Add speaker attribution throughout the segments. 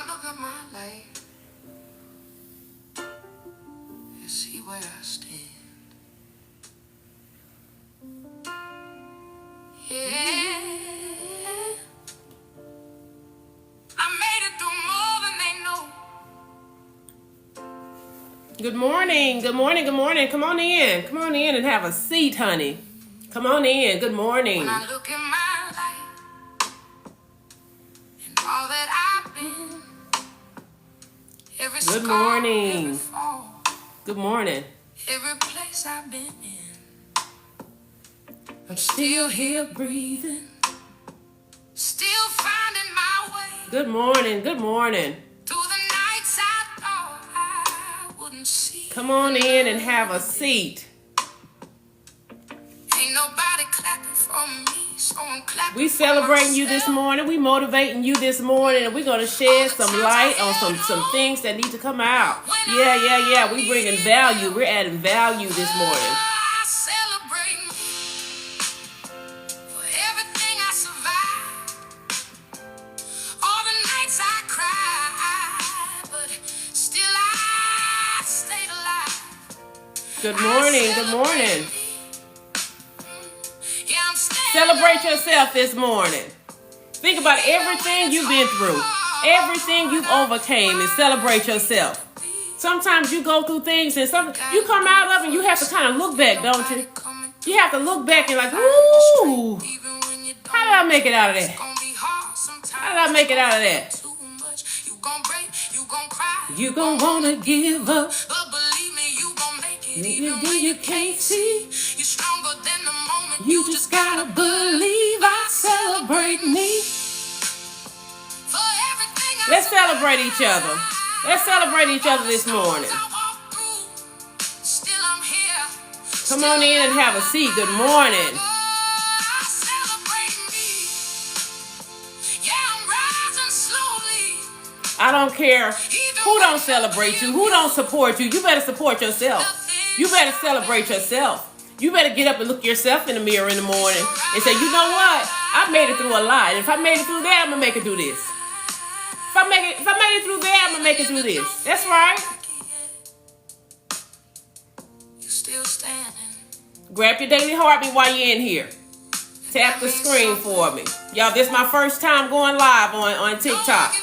Speaker 1: I look at my life and see where I stand. Yeah, I made it through more than they know.
Speaker 2: Good morning, good morning, good morning. Come on in. Come on in and have a seat, honey. Come on in. Good morning.
Speaker 1: When I look at my life and all that I've been, every
Speaker 2: Good
Speaker 1: scar,
Speaker 2: morning.
Speaker 1: every fall,
Speaker 2: Good morning.
Speaker 1: every place I've been in,
Speaker 2: I'm still here breathing.
Speaker 1: still finding my way.
Speaker 2: Good morning, good morning.
Speaker 1: Through the nights I thought I wouldn't see.
Speaker 2: Come on in and have a seat.
Speaker 1: Ain't nobody clapping for me, so I'm clapping.
Speaker 2: We celebrating you this morning. We motivating you this morning, and we're gonna shed some light on some things that need to come out. Yeah. We bringing value. We're adding value this morning.
Speaker 1: I celebrate me for everything I survived. All the nights I cried, but still I stayed alive.
Speaker 2: Good morning. Good morning.
Speaker 1: Yeah, I'm staying
Speaker 2: Celebrate yourself this morning. Think about everything you've been through, everything you've overcame, and celebrate yourself. Sometimes you go through things and you come out of it and you have to kind of look back, don't you? You have to look back and like, ooh, how did I make it out of that? How did I make it out of that? You gon' wanna give up,
Speaker 1: but believe me, you gon' make it
Speaker 2: even when you can't see.
Speaker 1: You're stronger than the moment.
Speaker 2: You just gotta believe. I celebrate me.
Speaker 1: For everything I
Speaker 2: Let's celebrate each other. Let's celebrate each other this morning.
Speaker 1: Still I'm here.
Speaker 2: Come on in and have a seat. Good morning.
Speaker 1: I celebrate me. Yeah, I'm rising slowly.
Speaker 2: I don't care who don't celebrate you, who don't support you. You better support yourself. You better celebrate yourself. You better get up and look yourself in the mirror in the morning and say, you know what? I made it through a lot. And if I made it through that, I'm gonna make it through this. If I made it through that, I'm gonna make it through this. That's right.
Speaker 1: You still standing.
Speaker 2: Grab your daily heartbeat while you're in here. Tap the screen for me. Y'all, this is my first time going live on TikTok.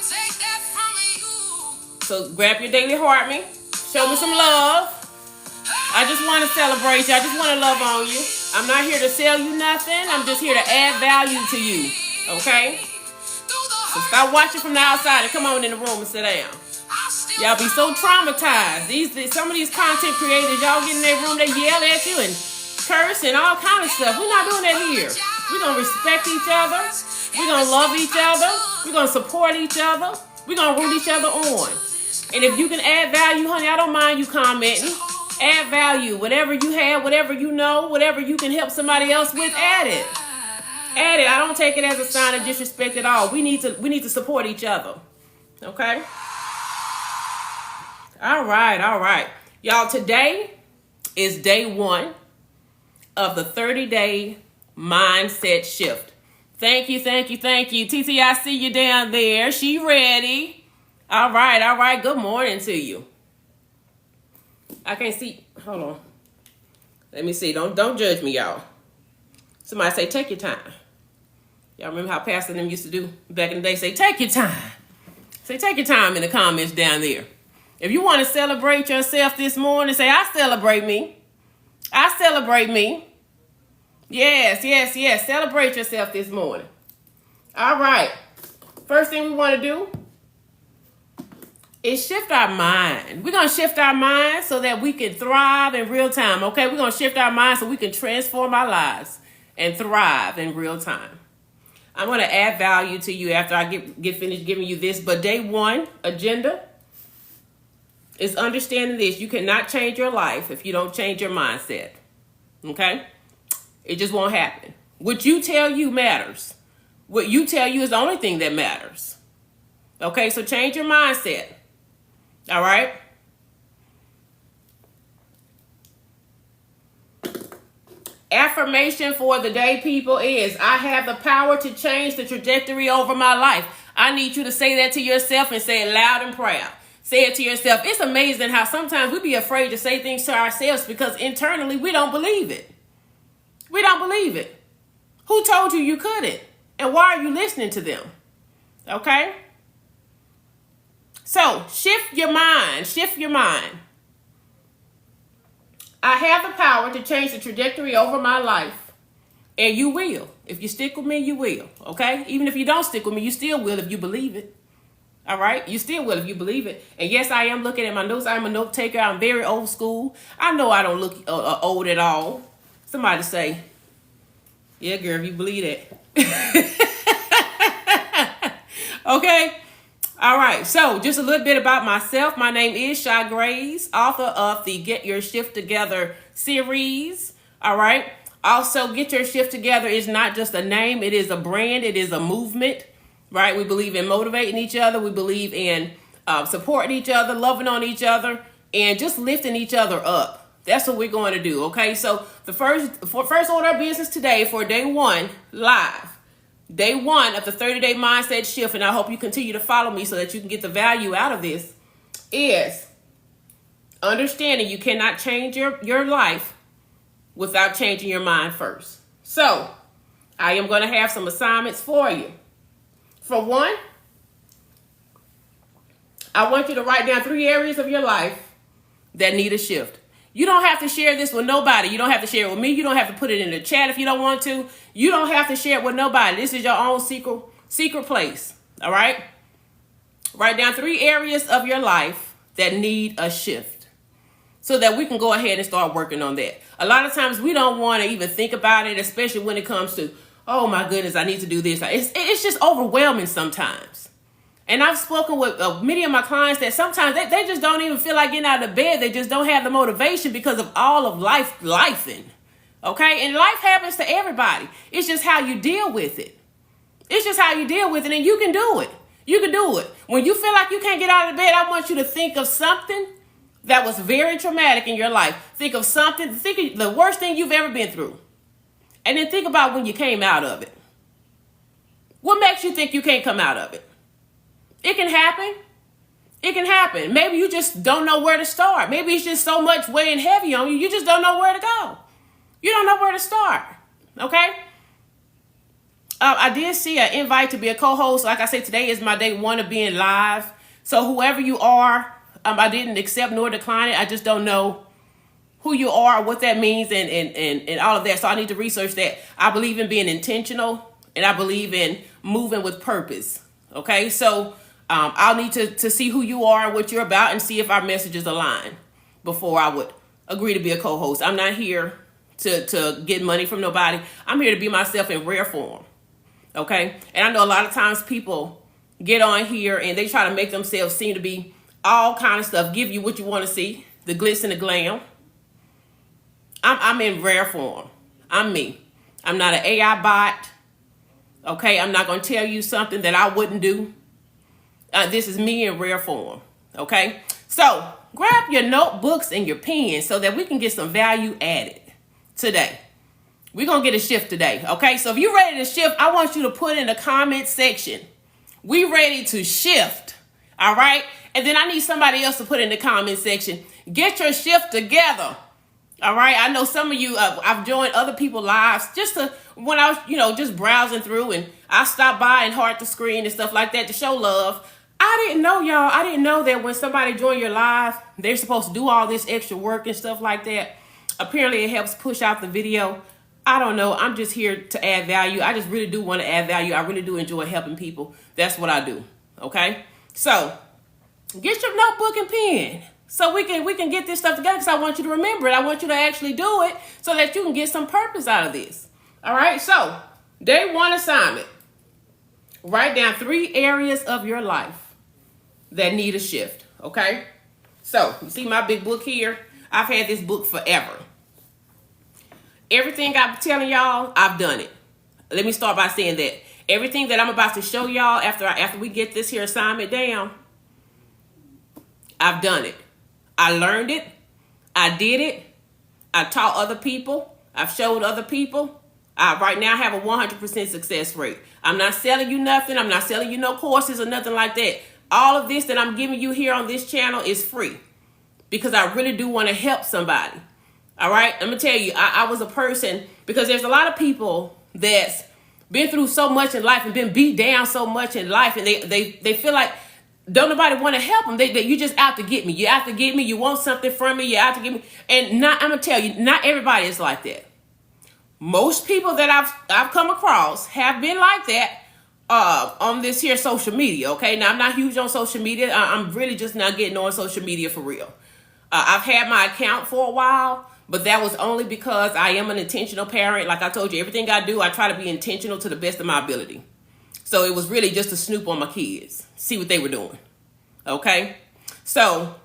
Speaker 2: So grab your daily heartbeat. Show me some love. I just want to celebrate you. I just want to love on you. I'm not here to sell you nothing. I'm just here to add value to you. Okay? So stop watching from the outside and come on in the room and sit down. Y'all be so traumatized. Some of these content creators, y'all get in their room, they yell at you and curse and all kind of stuff. We're not doing that here. We're going to respect each other. We're going to love each other. We're going to support each other. We're going to root each other on. And if you can add value, honey, I don't mind you commenting. Add value. Whatever you have, whatever you know, whatever you can help somebody else with, add it. Add it. I don't take it as a sign of disrespect at all. We need to support each other. Okay? All right. Y'all, today is day 1 of the 30-day mindset shift. Thank you. TT, I see you down there. She ready. All right. Good morning to you. I can't see. Hold on. Let me see. Don't judge me, y'all. Somebody say, take your time. Y'all remember how Pastor them used to do back in the day? Say, take your time. Say, take your time in the comments down there. If you want to celebrate yourself this morning, say, I celebrate me. I celebrate me. Yes. Celebrate yourself this morning. All right. First thing we want to do is shift our mind. We're going to shift our mind so that we can thrive in real time, okay? We're going to shift our mind so we can transform our lives and thrive in real time. I'm going to add value to you after I get finished giving you this, but day 1 agenda is understanding this. You cannot change your life if you don't change your mindset, okay? It just won't happen. What you tell you matters. What you tell you is the only thing that matters, okay? So change your mindset. All right. Affirmation for the day, people, is I have the power to change the trajectory over my life. I need you to say that to yourself and say it loud and proud. Say it to yourself. It's amazing how sometimes we be afraid to say things to ourselves because internally we don't believe it. We don't believe it. Who told you you couldn't? And why are you listening to them? Okay? So, shift your mind. Shift your mind. I have the power to change the trajectory over my life. And you will. If you stick with me, you will. Okay? Even if you don't stick with me, you still will if you believe it. All right? You still will if you believe it. And yes, I am looking at my notes. I'm a note taker. I'm very old school. I know I don't look old at all. Somebody say, yeah, girl, if you believe that. Okay? All right. So just a little bit about myself. My name is Shy Grace, author of the Get Your Shift Together series. All right? Also, Get Your Shift Together is not just a name. It is a brand. It is a movement. Right? We believe in motivating each other. We believe in supporting each other, loving on each other, and just lifting each other up. That's what we're going to do. Okay? So the first order of business today for day one, live. Day one of the 30-day mindset shift, and I hope you continue to follow me so that you can get the value out of this, is understanding you cannot change your life without changing your mind first. So, I am going to have some assignments for you. For one, I want you to write down 3 areas of your life that need a shift. You don't have to share this with nobody. You don't have to share it with me. You don't have to put it in the chat if you don't want to. You don't have to share it with nobody. This is your own secret place. All right? Write down 3 areas of your life that need a shift so that we can go ahead and start working on that. A lot of times we don't want to even think about it, especially when it comes to, oh my goodness, I need to do this. It's just overwhelming sometimes. And I've spoken with many of my clients that sometimes they just don't even feel like getting out of bed. They just don't have the motivation because of all of lifing. Okay? And life happens to everybody. It's just how you deal with it. It's just how you deal with it, and you can do it. You can do it. When you feel like you can't get out of bed, I want you to think of something that was very traumatic in your life. Think of something. Think of the worst thing you've ever been through. And then think about when you came out of it. What makes you think you can't come out of it? It can happen. It can happen. Maybe you just don't know where to start. Maybe it's just so much weighing heavy on you. You just don't know where to go. You don't know where to start. Okay? I did see an invite to be a co-host. Like I said, today is my day one of being live. So whoever you are, I didn't accept nor decline it. I just don't know who you are, what that means, and all of that. So I need to research that. I believe in being intentional, and I believe in moving with purpose. Okay? So I'll need to see who you are and what you're about and see if our messages align before I would agree to be a co-host. I'm not here to get money from nobody. I'm here to be myself in rare form. Okay? And I know a lot of times people get on here and they try to make themselves seem to be all kind of stuff, give you what you want to see, the glitz and the glam. I'm in rare form. I'm me. I'm not an AI bot. Okay? I'm not going to tell you something that I wouldn't do. This is me in rare form. Okay? So, grab your notebooks and your pens so that we can get some value added today. We're going to get a shift today. Okay? So, if you're ready to shift, I want you to put in the comment section, we ready to shift. All right? And then I need somebody else to put in the comment section, get your shift together. All right? I know some of you, I've joined other people's lives just to, when I was, just browsing through, and I stopped by and heart the screen and stuff like that to show love. I didn't know, y'all. I didn't know that when somebody joined your live, they're supposed to do all this extra work and stuff like that. Apparently, it helps push out the video. I don't know. I'm just here to add value. I just really do want to add value. I really do enjoy helping people. That's what I do. Okay? So, get your notebook and pen so we can get this stuff together, because I want you to remember it. I want you to actually do it so that you can get some purpose out of this. All right? So, day one assignment. Write down 3 areas of your life that need a shift. Okay? So, you see my big book here? I've had this book forever. Everything I'm telling y'all, I've done it. Let me start by saying that. Everything that I'm about to show y'all after we get this here assignment down, I've done it. I learned it. I did it. I taught other people. I've showed other people. Right now I have a 100% success rate. I'm not selling you nothing. I'm not selling you no courses or nothing like that. All of this that I'm giving you here on this channel is free because I really do want to help somebody. All right. I'm going to tell you, I was a person, because there's a lot of people that's been through so much in life and been beat down so much in life, and they feel like don't nobody want to help them. You just out to get me. You out to get me. You want something from me. You out to get me. And I'm going to tell you, not everybody is like that. Most people that I've come across have been like that on this here social media. Okay, now I'm not huge on social media. I'm really just not getting on social media for real. I've had my account for a while, but that was only because I am an intentional parent. Like I told you, everything I do, I try to be intentional to the best of my ability. So it was really just to snoop on my kids, see what they were doing. Okay, so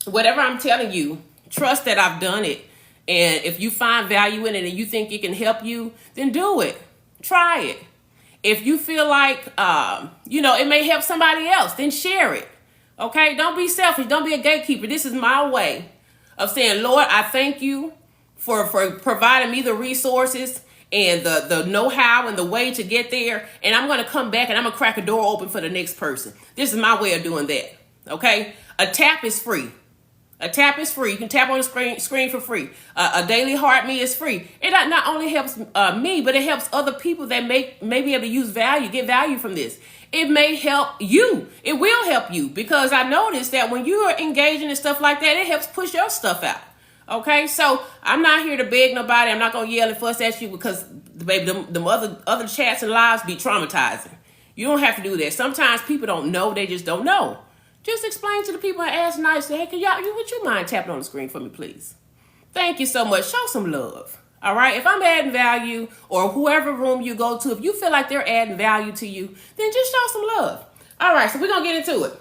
Speaker 2: whatever I'm telling you, trust that I've done it. And if you find value in it and you think it can help you, then do it. Try it. If you feel like, it may help somebody else, then share it. Okay? Don't be selfish. Don't be a gatekeeper. This is my way of saying, Lord, I thank you for providing me the resources and the know-how and the way to get there. And I'm going to come back and I'm going to crack a door open for the next person. This is my way of doing that. Okay? A tap is free. A tap is free. You can tap on the screen for free. A daily heart me is free. It not only helps me, but it helps other people that may be able to use value, get value from this. It may help you. It will help you, because I noticed that when you are engaging in stuff like that, it helps push your stuff out. Okay, so I'm not here to beg nobody. I'm not gonna yell and fuss at you, because baby, them other chats and lives be traumatizing. You don't have to do that. Sometimes people don't know; they just don't know. Just explain to the people and ask nicely, hey, would you mind tapping on the screen for me, please? Thank you so much. Show some love. All right. If I'm adding value, or whoever room you go to, if you feel like they're adding value to you, then just show some love. All right. So we're going to get into it.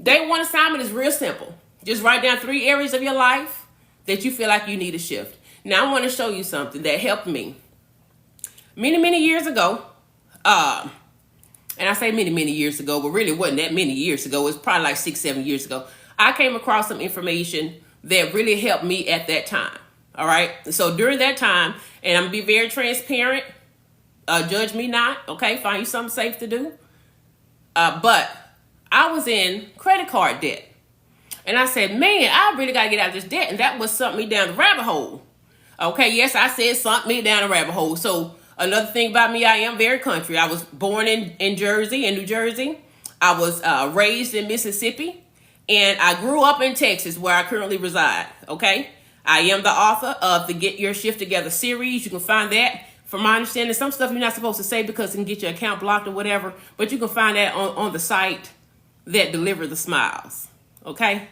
Speaker 2: Day one assignment is real simple. Just write down 3 areas of your life that you feel like you need a shift. Now, I want to show you something that helped me many, many years ago. And I say many, many years ago, but really wasn't that many years ago. It was probably like 6, 7 years ago. I came across some information that really helped me at that time. All right. So during that time, and I'm going to be very transparent, judge me not. Okay. Find you something safe to do. But I was in credit card debt. And I said, man, I really got to get out of this debt. And that was sunk me down the rabbit hole. Okay. Yes, I said sunk me down the rabbit hole. So another thing about me, I am very country. I was born in New Jersey. I was raised in Mississippi. And I grew up in Texas, where I currently reside. Okay? I am the author of the Get Your Shift Together series. You can find that. From my understanding, some stuff you're not supposed to say because it can get your account blocked or whatever. But you can find that on the site that Deliver the Smiles. Okay?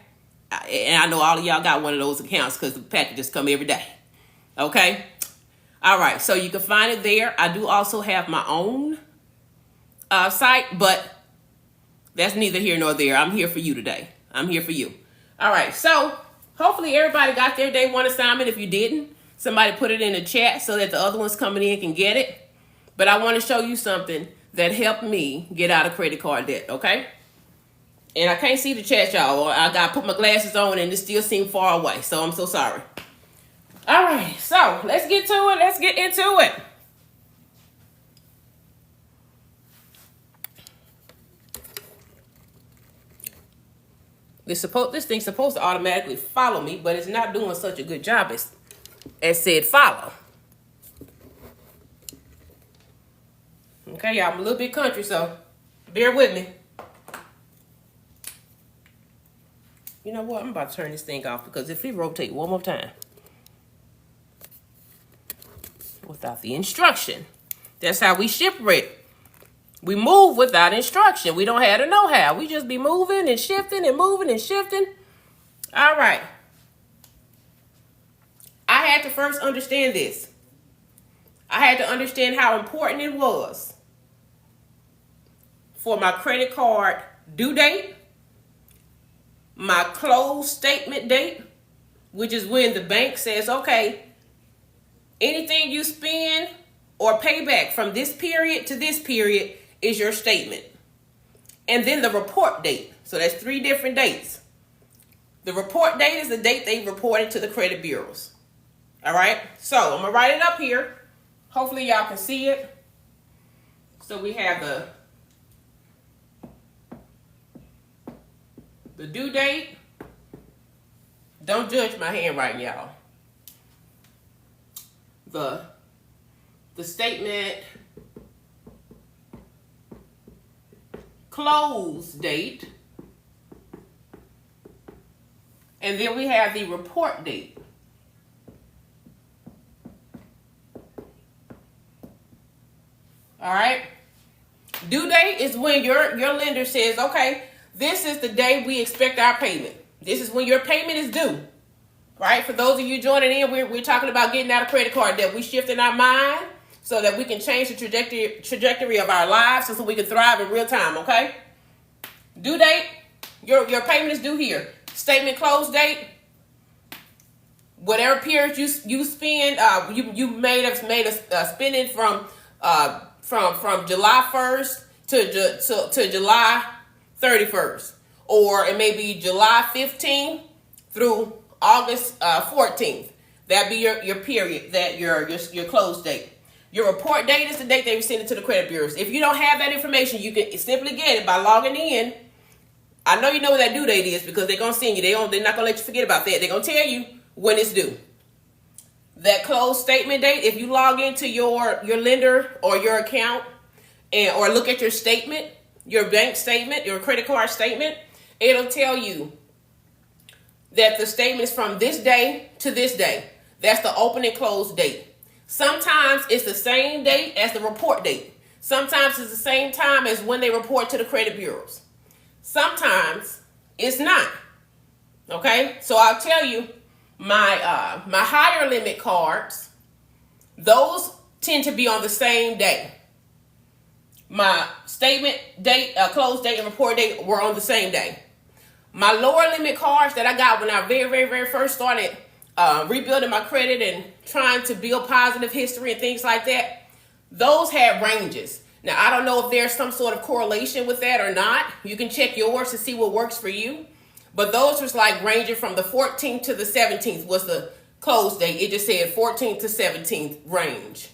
Speaker 2: And I know all of y'all got one of those accounts because the packages come every day. Okay? All right, so you can find it there. I do also have my own site, but that's neither here nor there. I'm here for you today. I'm here for you. All right, so hopefully everybody got their day one assignment. If you didn't, somebody put it in the chat so that the other ones coming in can get it. But I want to show you something that helped me get out of credit card debt, okay? And I can't see the chat, y'all. I got to put my glasses on and it still seems far away, so I'm so sorry. All right, so let's get to it. Let's get into it. This thing's supposed to automatically follow me, but it's not doing such a good job as said follow. Okay, y'all, I'm a little bit country, so bear with me. You know what? I'm about to turn this thing off, because if it rotates one more time without the instruction, that's how we shipwreck. We move without instruction. We don't have the know-how. We just be moving and shifting and moving and shifting. All right. I had to first understand this. I had to understand how important it was for my credit card due date, my close statement date, which is when the bank says, okay, anything you spend or pay back from this period to this period is your statement. And then the report date. So that's 3 different dates. The report date is the date they reported to the credit bureaus. All right. So I'm going to write it up here Hopefully y'all can see it. So we have the due date. Don't judge my handwriting, y'all. The statement close date. And then we have the report date. All right. Due date is when your lender says, okay, this is the day we expect our payment. This is when your payment is due. Right? For those of you joining in, we're talking about getting out of credit card debt. We shift in our mind so that we can change the trajectory of our lives so we can thrive in real time, okay? Due date, your payment is due here. Statement close date, whatever period you spend, you made us spending from July 1st to July 31st, or it may be July 15th through August 14th. That'd be your period, that your close date. Your report date is the date they send it to the credit bureaus. If you don't have that information, you can simply get it by logging in. I know you know what that due date is because they're gonna send you. They're not gonna let you forget about that. They're gonna tell you when it's due. That close statement date, if you log into your lender or your account or look at your statement, your bank statement, your credit card statement, it'll tell you that the statement is from this day to this day. That's the open and close date. Sometimes it's the same date as the report date. Sometimes it's the same time as when they report to the credit bureaus. Sometimes it's not. Okay? So I'll tell you, my higher limit cards, those tend to be on the same day. My statement date, close date, and report date were on the same day. My lower limit cards that I got when I very first started rebuilding my credit and trying to build positive history and things like that, those had ranges. Now, I don't know if there's some sort of correlation with that or not. You can check yours to see what works for you. But those was like ranging from the 14th to the 17th was the close date. It just said 14th to 17th range.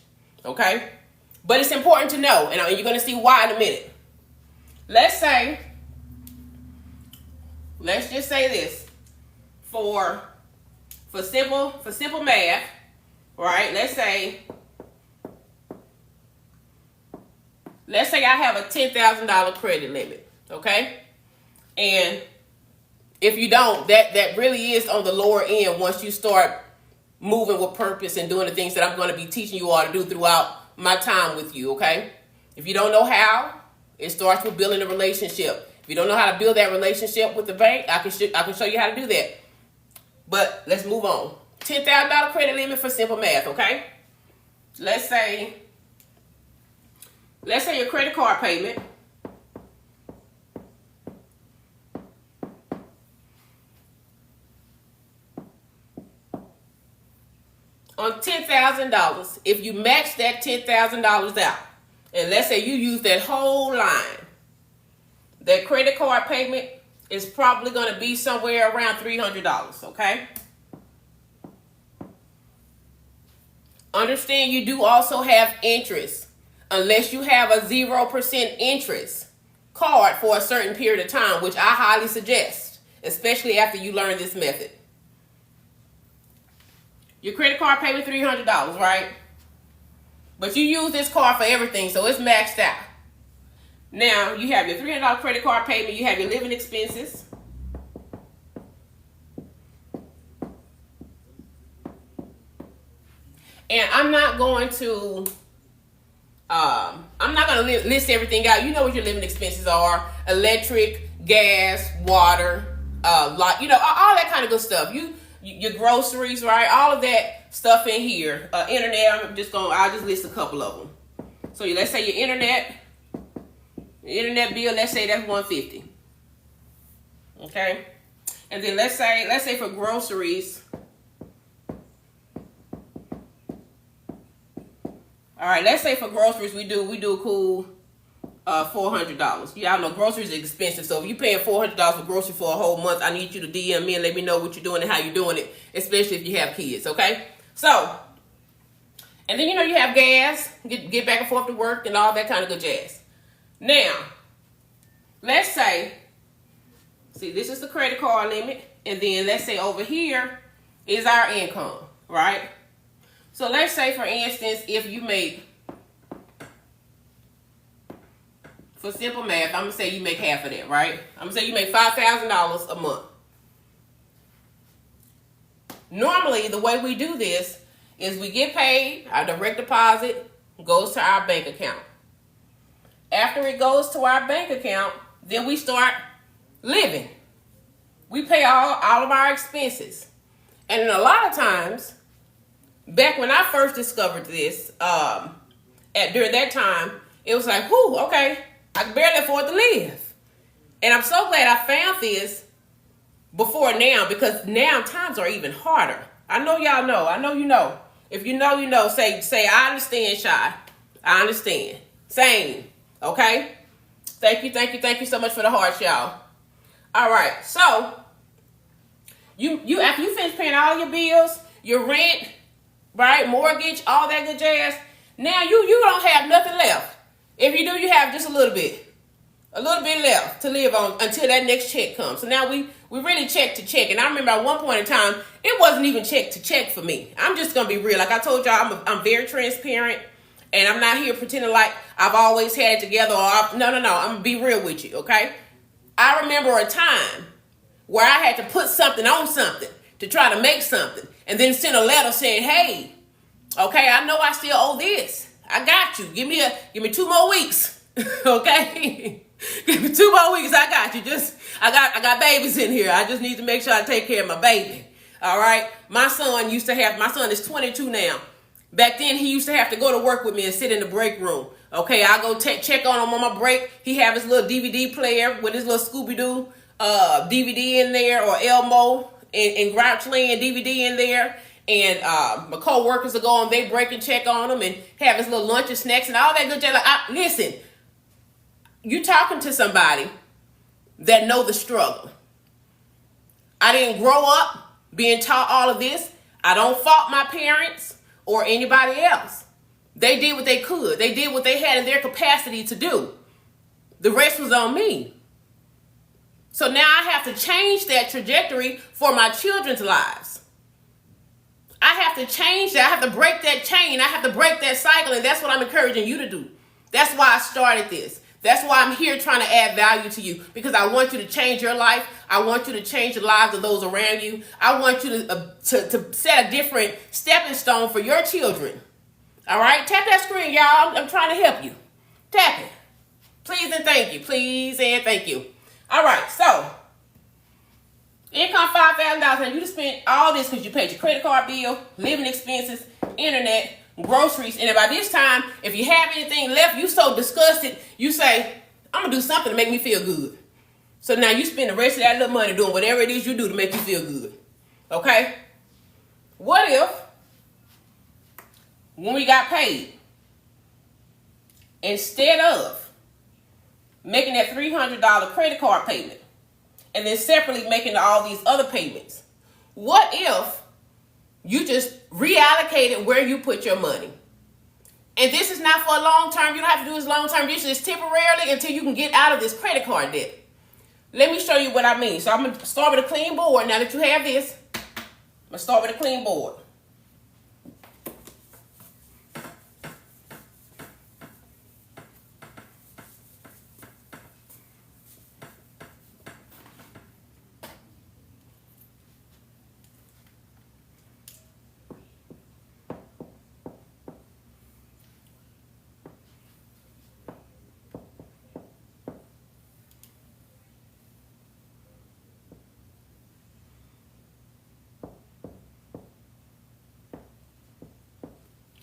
Speaker 2: Okay? But it's important to know, and you're going to see why in a minute. Let's just say this. For simple math, right? Let's say I have a $10,000 credit limit, okay? And if you don't, that really is on the lower end once you start moving with purpose and doing the things that I'm going to be teaching you all to do throughout my time with you, okay? If you don't know how, it starts with building a relationship. If you don't know how to build that relationship with the bank, I can show you how to do that. But let's move on. $10,000 credit limit for simple math, okay? Let's say your credit card payment on $10,000. If you max that $10,000 out, and let's say you use that whole line, that credit card payment is probably going to be somewhere around $300, okay? Understand you do also have interest. Unless you have a 0% interest card for a certain period of time, which I highly suggest, especially after you learn this method. Your credit card payment $300, right? But you use this card for everything, so it's maxed out. Now, you have your $300 credit card payment, you have your living expenses. And I'm not going to list everything out. You know what your living expenses are: electric, gas, water, all that kind of good stuff. Your groceries, right? All of that stuff in here. Internet. I'll just list a couple of them. So let's say your internet bill. Let's say that's $150. Okay, and then let's say for groceries. All right, let's say for groceries we do a cool $400. Y'all know groceries are expensive, so if you're paying $400 for groceries for a whole month, I need you to DM me and let me know what you're doing and how you're doing it, especially if you have kids, okay? So, And then, you have gas, get back and forth to work and all that kind of good jazz. Now, let's say, see, this is the credit card limit. And then let's say over here is our income, right? So let's say, for instance, if you make, for simple math, I'm going to say you make half of that, right? I'm going to say you make $5,000 a month. Normally, the way we do this is we get paid, our direct deposit goes to our bank account. After it goes to our bank account, then we start living. We pay all of our expenses. And a lot of times, back when I first discovered this, during that time, it was like, whew, okay, I can barely afford to live. And I'm so glad I found this before now, because now times are even harder. I know y'all know. I know you know. If you know, you know. Say, I understand, Shy. I understand. Same. Okay? Thank you so much for the hearts, y'all. All right. So, you after you finish paying all your bills, your rent, right, mortgage, all that good jazz, now you don't have nothing left. If you do, you have just a little bit left to live on until that next check comes. So now we really check to check. And I remember at one point in time, it wasn't even check to check for me. I'm just going to be real. Like I told y'all, I'm very transparent. And I'm not here pretending like I've always had it together. No. I'm going to be real with you, okay? I remember a time where I had to put something on something to try to make something. And then send a letter saying, hey, okay, I know I still owe this. I got you. Give me 2 more weeks. Okay? Give me 2 more weeks. I got you. I got babies in here. I just need to make sure I take care of my baby. All right? My son is 22 now. Back then, he used to have to go to work with me and sit in the break room. Okay, I go check on him on my break. He have his little DVD player with his little Scooby-Doo DVD in there, or Elmo and Grouchland DVD in there. And my co-workers will go on their break and check on him and have his little lunch and snacks and all that good jazz. Listen, you talking to somebody that know the struggle. I didn't grow up being taught all of this. I don't fault my parents or anybody else. They did what they could. They did what they had in their capacity to do. The rest was on me. So now I have to change that trajectory for my children's lives. I have to change that. I have to break that chain. I have to break that cycle. And that's what I'm encouraging you to do. That's why I started this. That's why I'm here trying to add value to you, because I want you to change your life. I want you to change the lives of those around you. I want you to set a different stepping stone for your children. All right? Tap that screen, y'all. I'm trying to help you. Tap it. Please and thank you. Please and thank you. All right. So, income $5,000, and you just spent all this because you paid your credit card bill, living expenses, internet, groceries, and by this time, if you have anything left, you so disgusted, you say, I'm gonna do something to make me feel good. So now you spend the rest of that little money doing whatever it is you do to make you feel good. Okay? What if, when we got paid, instead of making that $300 credit card payment, and then separately making all these other payments, what if you just reallocated where you put your money? And this is not for a long term. You don't have to do this long term. This is temporarily until you can get out of this credit card debt. Let me show you what I mean. So I'm going to start with a clean board. Now that you have this, I'm going to start with a clean board.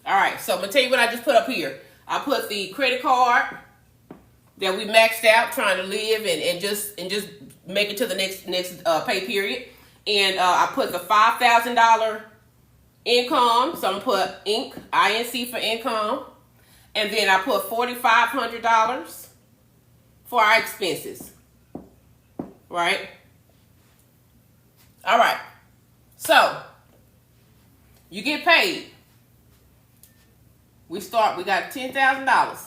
Speaker 2: All right, so I'm going to tell you what I just put up here. I put the credit card that we maxed out trying to live and just make it to the next pay period. And I put the $5,000 income. So I'm going to put INC for income. And then I put $4,500 for our expenses. Right? All right. So you get paid. We got $10,000.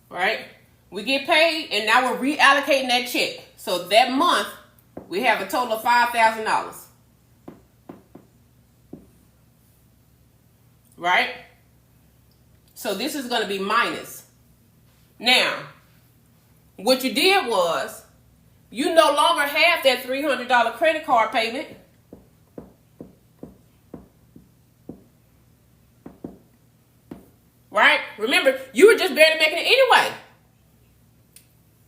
Speaker 2: Right? We get paid, and now we're reallocating that check. So that month, we have a total of $5,000. Right? So this is going to be minus. Now, what you did was, you no longer have that $300 credit card payment. Right? Remember, you were just barely making it anyway.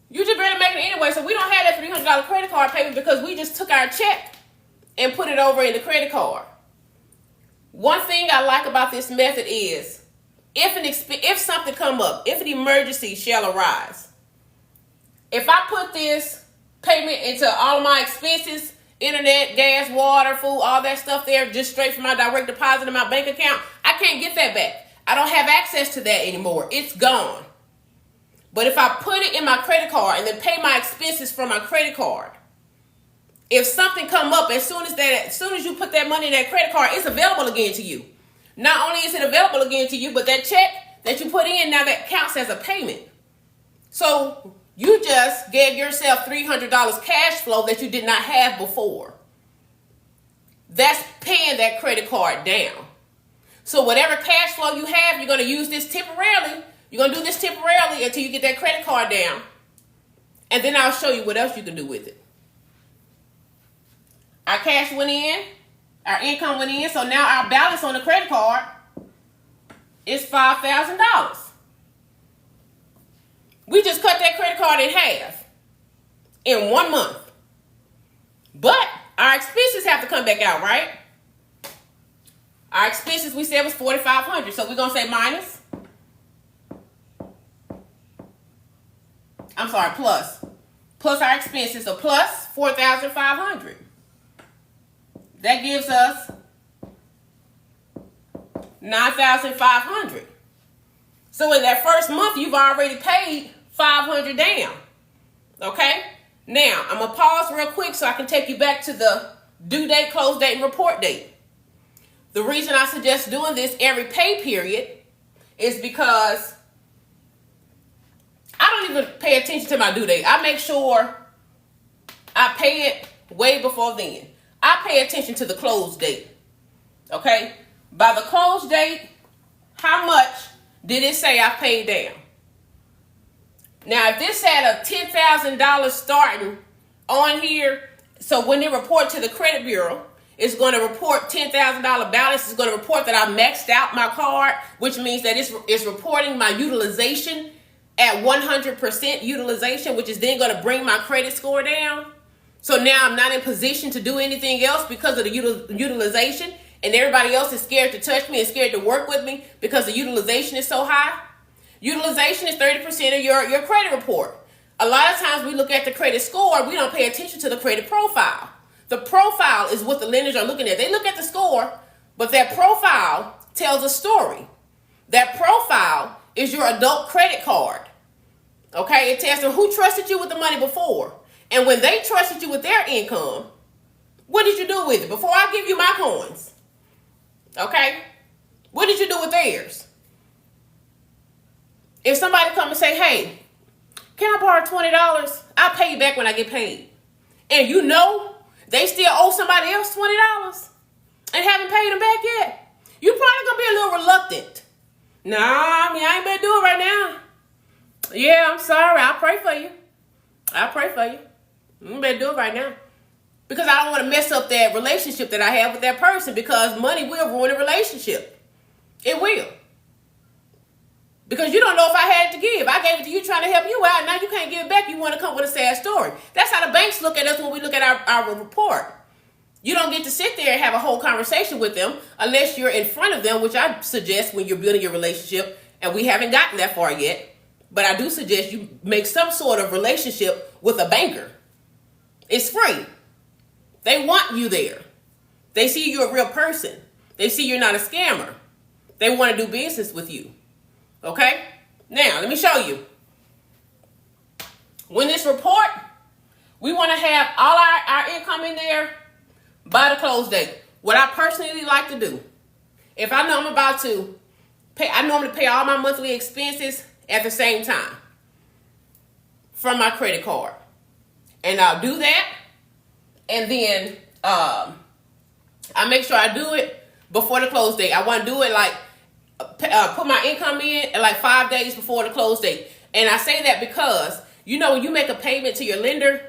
Speaker 2: You just barely making it anyway, so we don't have that $300 credit card payment because we just took our check and put it over in the credit card. One thing I like about this method is, if something come up, if an emergency shall arise, if I put this payment into all of my expenses, internet, gas, water, food, all that stuff there, just straight from my direct deposit in my bank account, I can't get that back. I don't have access to that anymore. It's gone. But if I put it in my credit card and then pay my expenses from my credit card, if something come up, as soon as you put that money in that credit card, it's available again to you. Not only is it available again to you, but that check that you put in, now that counts as a payment. So you just gave yourself $300 cash flow that you did not have before. That's paying that credit card down. So whatever cash flow you have, you're going to use this temporarily. You're going to do this temporarily until you get that credit card down. And then I'll show you what else you can do with it. Our cash went in. Our income went in. So now our balance on the credit card is $5,000. We just cut that credit card in half in 1 month. But our expenses have to come back out, right? Our expenses, we said, was $4,500. So we're going to say minus. I'm sorry, plus. Plus our expenses, so plus $4,500. That gives us $9,500. So in that first month, you've already paid $500 down. Okay? Now, I'm going to pause real quick so I can take you back to the due date, close date, and report date. The reason I suggest doing this every pay period is because I don't even pay attention to my due date. I make sure I pay it way before then. I pay attention to the close date. Okay? By the close date, how much did it say I paid down? Now, if this had a $10,000 starting on here, so when they report to the credit bureau, it's going to report $10,000 balance. It's going to report that I maxed out my card, which means that it's reporting my utilization at 100% utilization, which is then going to bring my credit score down. So now I'm not in position to do anything else because of the utilization, and everybody else is scared to touch me and scared to work with me because the utilization is so high. Utilization is 30% of your credit report. A lot of times we look at the credit score, we don't pay attention to the credit profile. The profile is what the lenders are looking at. They look at the score, but that profile tells a story. That profile is your adult credit card. Okay? It tells them who trusted you with the money before. And when they trusted you with their income, what did you do with it? Before I give you my coins. Okay? What did you do with theirs? If somebody come and say, hey, can I borrow $20? I'll pay you back when I get paid. And you know they still owe somebody else $20 and haven't paid them back yet, you're probably going to be a little reluctant. Nah, I ain't better do it right now. Yeah, I'm sorry. I'll pray for you. I'll pray for you. You better do it right now. Because I don't want to mess up that relationship that I have with that person, because money will ruin a relationship. It will. Because you don't know if I had it to give. I gave it to you trying to help you out. Now you can't give it back. You want to come with a sad story. That's how the banks look at us when we look at our report. You don't get to sit there and have a whole conversation with them unless you're in front of them, which I suggest when you're building your relationship, and we haven't gotten that far yet. But I do suggest you make some sort of relationship with a banker. It's free. They want you there. They see you're a real person. They see you're not a scammer. They want to do business with you. Okay? Now, let me show you. When this report, we want to have all our income in there by the close date. What I personally like to do If I know I'm about to pay, I normally pay all my monthly expenses at the same time from my credit card. And I'll do that. And then I make sure I do it before the close date. I want to do it like, put my income in like 5 days before the close date. And I say that because, you know, when you make a payment to your lender,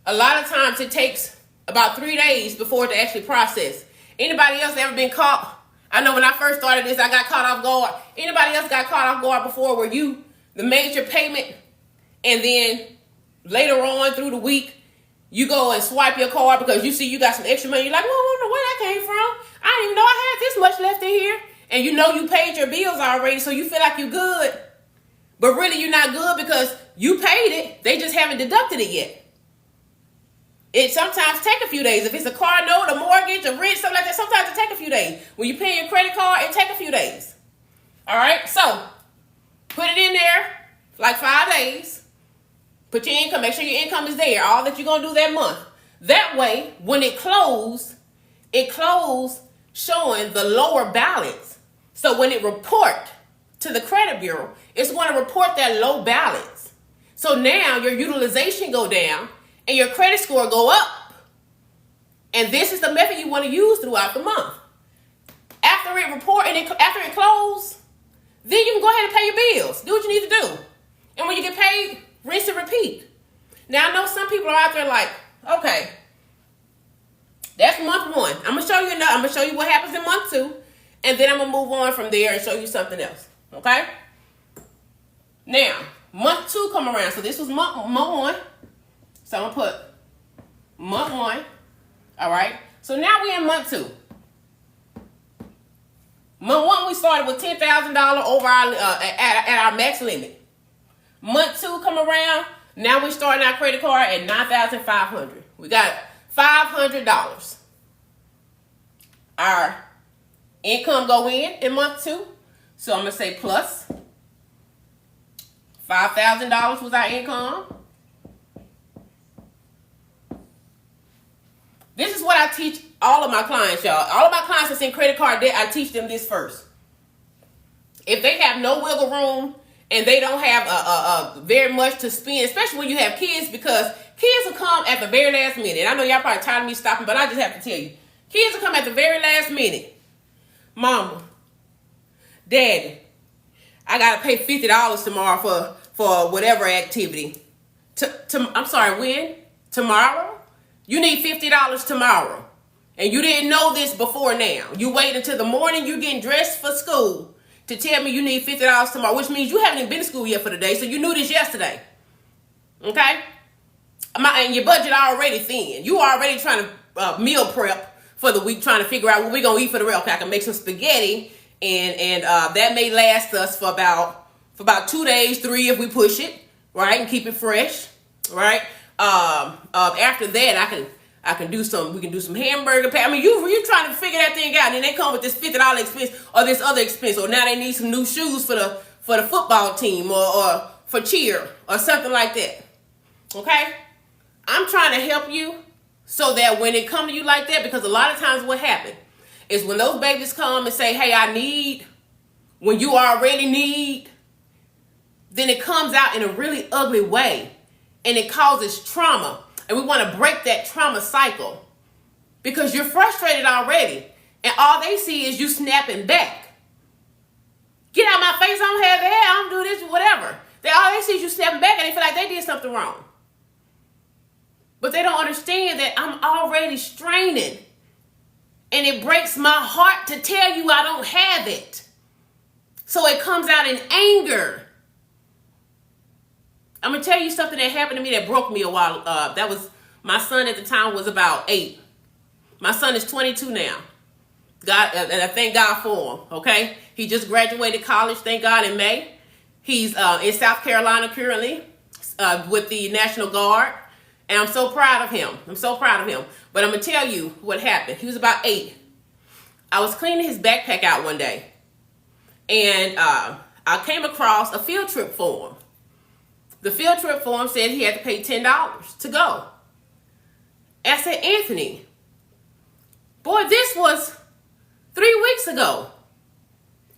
Speaker 2: a lot of times it takes about 3 days before it actually process. Anybody else ever been caught? I know when I first started this, I got caught off guard. Anybody else got caught off guard before where you made your payment and then later on through the week, you go and swipe your card because you see you got some extra money. You're like, well, I don't know where that came from. I didn't even know I had this much left in here. And you know you paid your bills already, so you feel like you're good. But really you're not good because you paid it. They just haven't deducted it yet. It sometimes take a few days. If it's a car note, a mortgage, a rent, something like that, sometimes it take a few days. When you pay your credit card, it take a few days. All right? So, put it in there like 5 days. Put your income, make sure your income is there, all that you're going to do that month. That way, when it closed showing the lower balance. So when it report to the credit bureau, it's going to report that low balance. So now your utilization go down and your credit score go up. And this is the method you want to use throughout the month. After it report and after it close, then you can go ahead and pay your bills. Do what you need to do. And when you get paid, rinse and repeat. Now I know some people are out there like, okay, that's month 1. I'm gonna show you another. I'm gonna show you what happens in month 2, and then I'm gonna move on from there and show you something else. Okay? Now, month 2 come around. So this was month 1. So I'm gonna put month 1. All right. So now we're in month 2. Month 1 we started with $10,000 over our at our max limit. Month 2 come around. Now we're starting our credit card at $9,500. We got $500. Our income go in month 2. So I'm going to say plus $5,000 was our income. This is what I teach all of my clients, y'all. All of my clients that's in credit card debt, I teach them this first. If they have no wiggle room and they don't have very much to spend, especially when you have kids, because kids will come at the very last minute. I know y'all probably tired of me stopping, but I just have to tell you. Kids will come at the very last minute. Mama, Daddy, I got to pay $50 tomorrow for whatever activity. I'm sorry, when? Tomorrow? You need $50 tomorrow. And you didn't know this before now. You wait until the morning you're getting dressed for school to tell me you need $50 tomorrow, which means you haven't even been to school yet for the day, so you knew this yesterday. Okay? And your budget already thin. You already trying to meal prep for the week, trying to figure out what we're going to eat for the rest. Okay, I can make some spaghetti, and that may last us for about 2 days, 3 if we push it, right, and keep it fresh, right? After that, I can do some. We can do some hamburger pay. I mean, you trying to figure that thing out, and then they come with this $50 expense or this other expense, or now they need some new shoes for the football team or for cheer or something like that. Okay, I'm trying to help you so that when it come to you like that, because a lot of times what happens is when those babies come and say, "Hey, I need," when you already need, then it comes out in a really ugly way, and it causes trauma. And we want to break that trauma cycle because you're frustrated already. And all they see is you snapping back. Get out my face, I don't have the hair, I don't do this, whatever. All they see is you snapping back and they feel like they did something wrong. But they don't understand that I'm already straining. And it breaks my heart to tell you I don't have it. So it comes out in anger. I'm going to tell you something that happened to me that broke me a while. That was, my son at the time was about 8. My son is 22 now. God, and I thank God for him, okay? He just graduated college, thank God, in May. He's in South Carolina currently with the National Guard. And I'm so proud of him. I'm so proud of him. But I'm going to tell you what happened. He was about 8. I was cleaning his backpack out one day. And I came across a field trip form. The field trip form said he had to pay $10 to go. And I said, Anthony, boy, this was 3 weeks ago.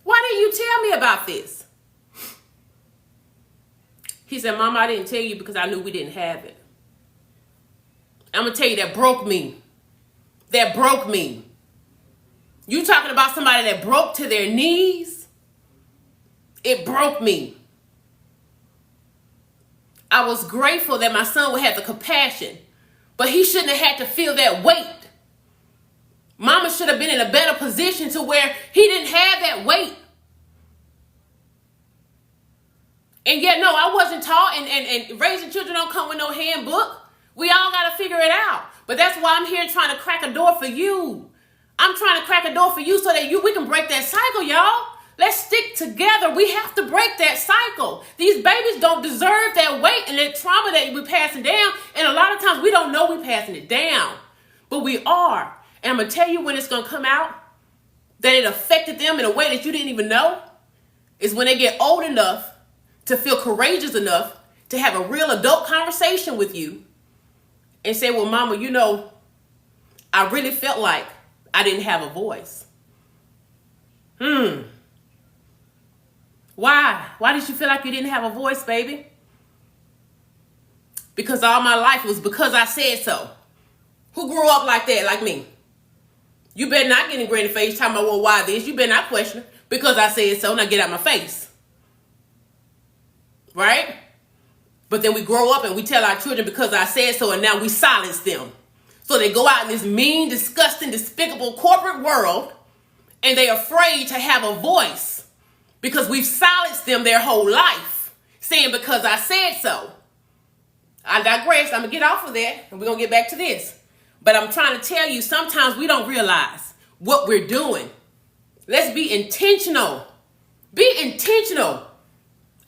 Speaker 2: Why didn't you tell me about this? He said, Mama, I didn't tell you because I knew we didn't have it. I'm going to tell you, that broke me. That broke me. You talking about somebody that broke to their knees? It broke me. I was grateful that my son would have the compassion, but he shouldn't have had to feel that weight. Mama should have been in a better position to where he didn't have that weight. And yet, no, I wasn't taught, and raising children don't come with no handbook. We all got to figure it out. But that's why I'm here trying to crack a door for you. I'm trying to crack a door for you so that we can break that cycle, y'all. Let's stick together. We have to break that cycle. These babies don't deserve that weight and that trauma that we're passing down. And a lot of times we don't know we're passing it down. But we are. And I'm going to tell you when it's going to come out that it affected them in a way that you didn't even know is when they get old enough to feel courageous enough to have a real adult conversation with you and say, well, Mama, you know, I really felt like I didn't have a voice. Why? Why did you feel like you didn't have a voice, baby? Because all my life was because I said so. Who grew up like that, like me? You better not get in granny face talking about, well, why this? You better not question it. Because I said so, now get out my face. Right? But then we grow up and we tell our children because I said so, and now we silence them. So they go out in this mean, disgusting, despicable corporate world, and they're afraid to have a voice because we've silenced them their whole life, saying because I said so. I digress. I'm going to get off of that, and we're going to get back to this. But I'm trying to tell you, sometimes we don't realize what we're doing. Let's be intentional. Be intentional.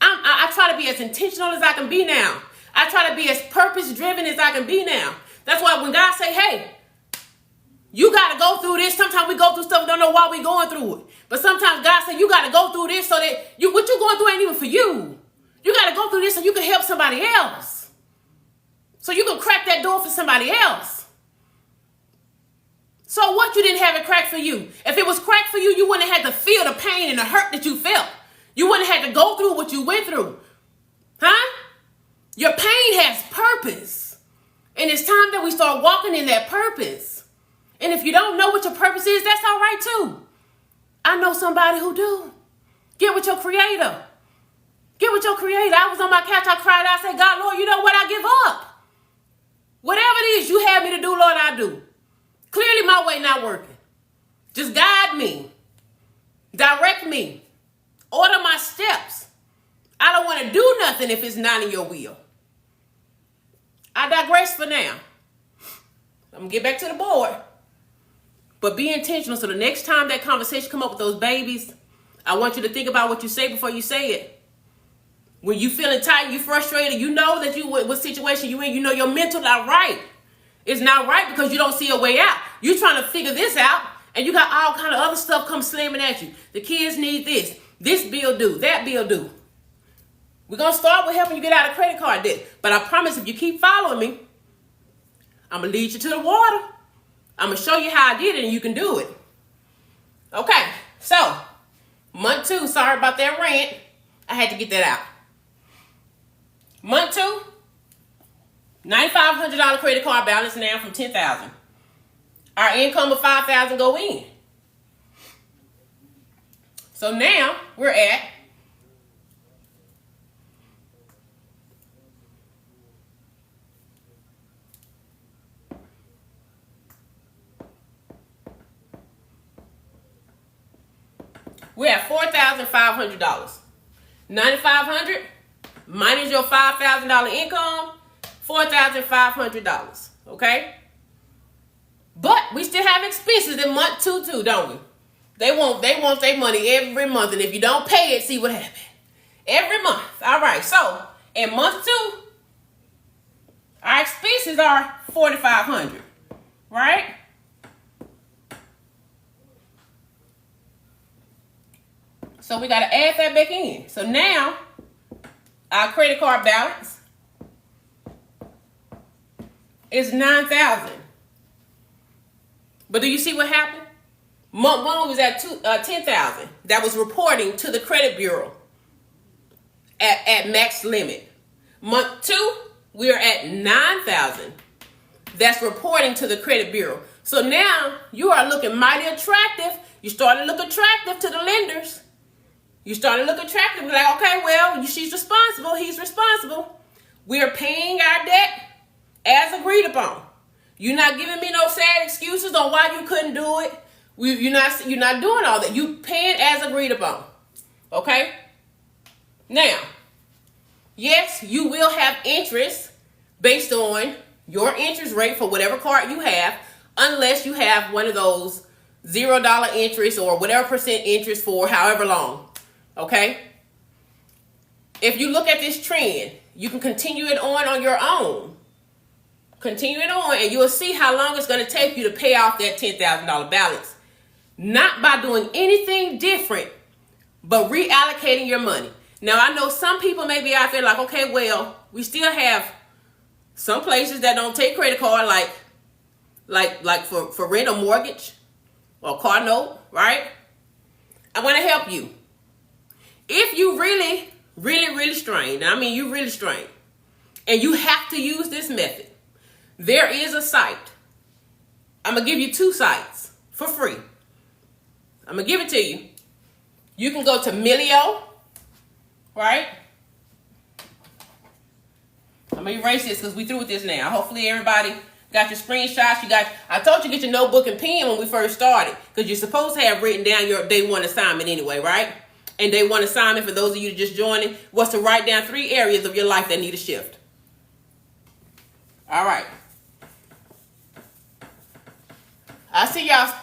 Speaker 2: I try to be as intentional as I can be now. I try to be as purpose-driven as I can be now. That's why when God say, hey, you got to go through this. Sometimes we go through stuff and don't know why we're going through it. But sometimes God said, you got to go through this so that what you're going through ain't even for you. You got to go through this so you can help somebody else. So you can crack that door for somebody else. So what, you didn't have it cracked for you? If it was cracked for you, you wouldn't have had to feel the pain and the hurt that you felt. You wouldn't have had to go through what you went through. Huh? Your pain has purpose. And it's time that we start walking in that purpose. And if you don't know what your purpose is, that's all right too. I know somebody who do. Get with your creator. Get with your creator. I was on my couch, I cried out, I said, God, Lord, you know what? I give up. Whatever it is you have me to do, Lord, I do. Clearly my way not working. Just guide me. Direct me. Order my steps. I don't want to do nothing if it's not in your will. I digress for now. I'm going to get back to the board. But be intentional so the next time that conversation come up with those babies, I want you to think about what you say before you say it. When you feeling tight, you frustrated, you know that what situation you in, you know your mental not right. It's not right because you don't see a way out. You're trying to figure this out and you got all kind of other stuff come slamming at you. The kids need this. This bill due. That bill due. We're going to start with helping you get out of credit card debt. But I promise if you keep following me, I'm going to lead you to the water. I'm going to show you how I did it and you can do it. Okay. So, month 2. Sorry about that rant. I had to get that out. Month 2. $9,500 credit card balance now from $10,000. Our income of $5,000 go in. So now we're at $4,500. $9,500 minus your $5,000 income, $4,500. Okay? But we still have expenses in month 2 too, don't we? They want their money every month, and if you don't pay it, see what happens. Every month. All right. So in month 2, our expenses are $4,500. Right? So we got to add that back in. So now our credit card balance is $9,000. But do you see what happened? Month one was at 10,000. That was reporting to the credit bureau at max limit. Month two, we are at 9,000. That's reporting to the credit bureau. So now you are looking mighty attractive. You starting to look attractive to the lenders. You starting to look attractive. Like, okay, well, she's responsible. He's responsible. We are paying our debt as agreed upon. You're not giving me no sad excuses on why you couldn't do it. You're not doing all that. You paying as agreed upon. Okay? Now, yes, you will have interest based on your interest rate for whatever card you have, unless you have one of those $0 interest or whatever percent interest for however long. Okay? If you look at this trend, you can continue it on your own. Continue it on, and you'll see how long it's going to take you to pay off that $10,000 balance. Not by doing anything different, but reallocating your money. Now, I know some people may be out there like, okay, well, we still have some places that don't take credit card, like for rent or mortgage or car note, right? I want to help you. If you really strained, I mean you really strained, and you have to use this method, there is a site. I'm going to give you 2 sites for free. I'm going to give it to you. You can go to Milio, right? I'm going to erase this because we through with this now. Hopefully everybody got your screenshots. I told you to get your notebook and pen when we first started, because you're supposed to have written down your day 1 assignment anyway, right? And day 1 assignment, for those of you just joining, was to write down 3 areas of your life that need a shift. All right. I see y'all.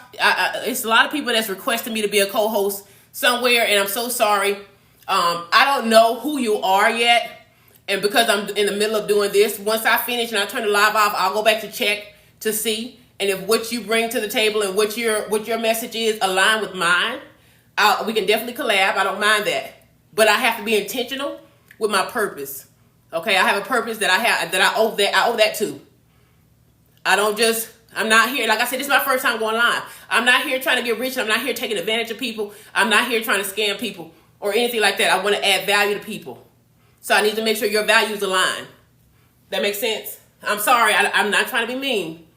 Speaker 2: It's a lot of people that's requesting me to be a co-host somewhere, and I'm so sorry. I don't know who you are yet, and because I'm in the middle of doing this, once I finish and I turn the live off, I'll go back to check to see, and if what you bring to the table and what your message is align with mine, we can definitely collab. I don't mind that, but I have to be intentional with my purpose. Okay, I have a purpose that I owe that to. I'm not here, like I said, this is my first time going live. I'm not here trying to get rich. I'm not here taking advantage of people. I'm not here trying to scam people or anything like that. I want to add value to people. So I need to make sure your values align. That makes sense? I'm sorry, I'm not trying to be mean.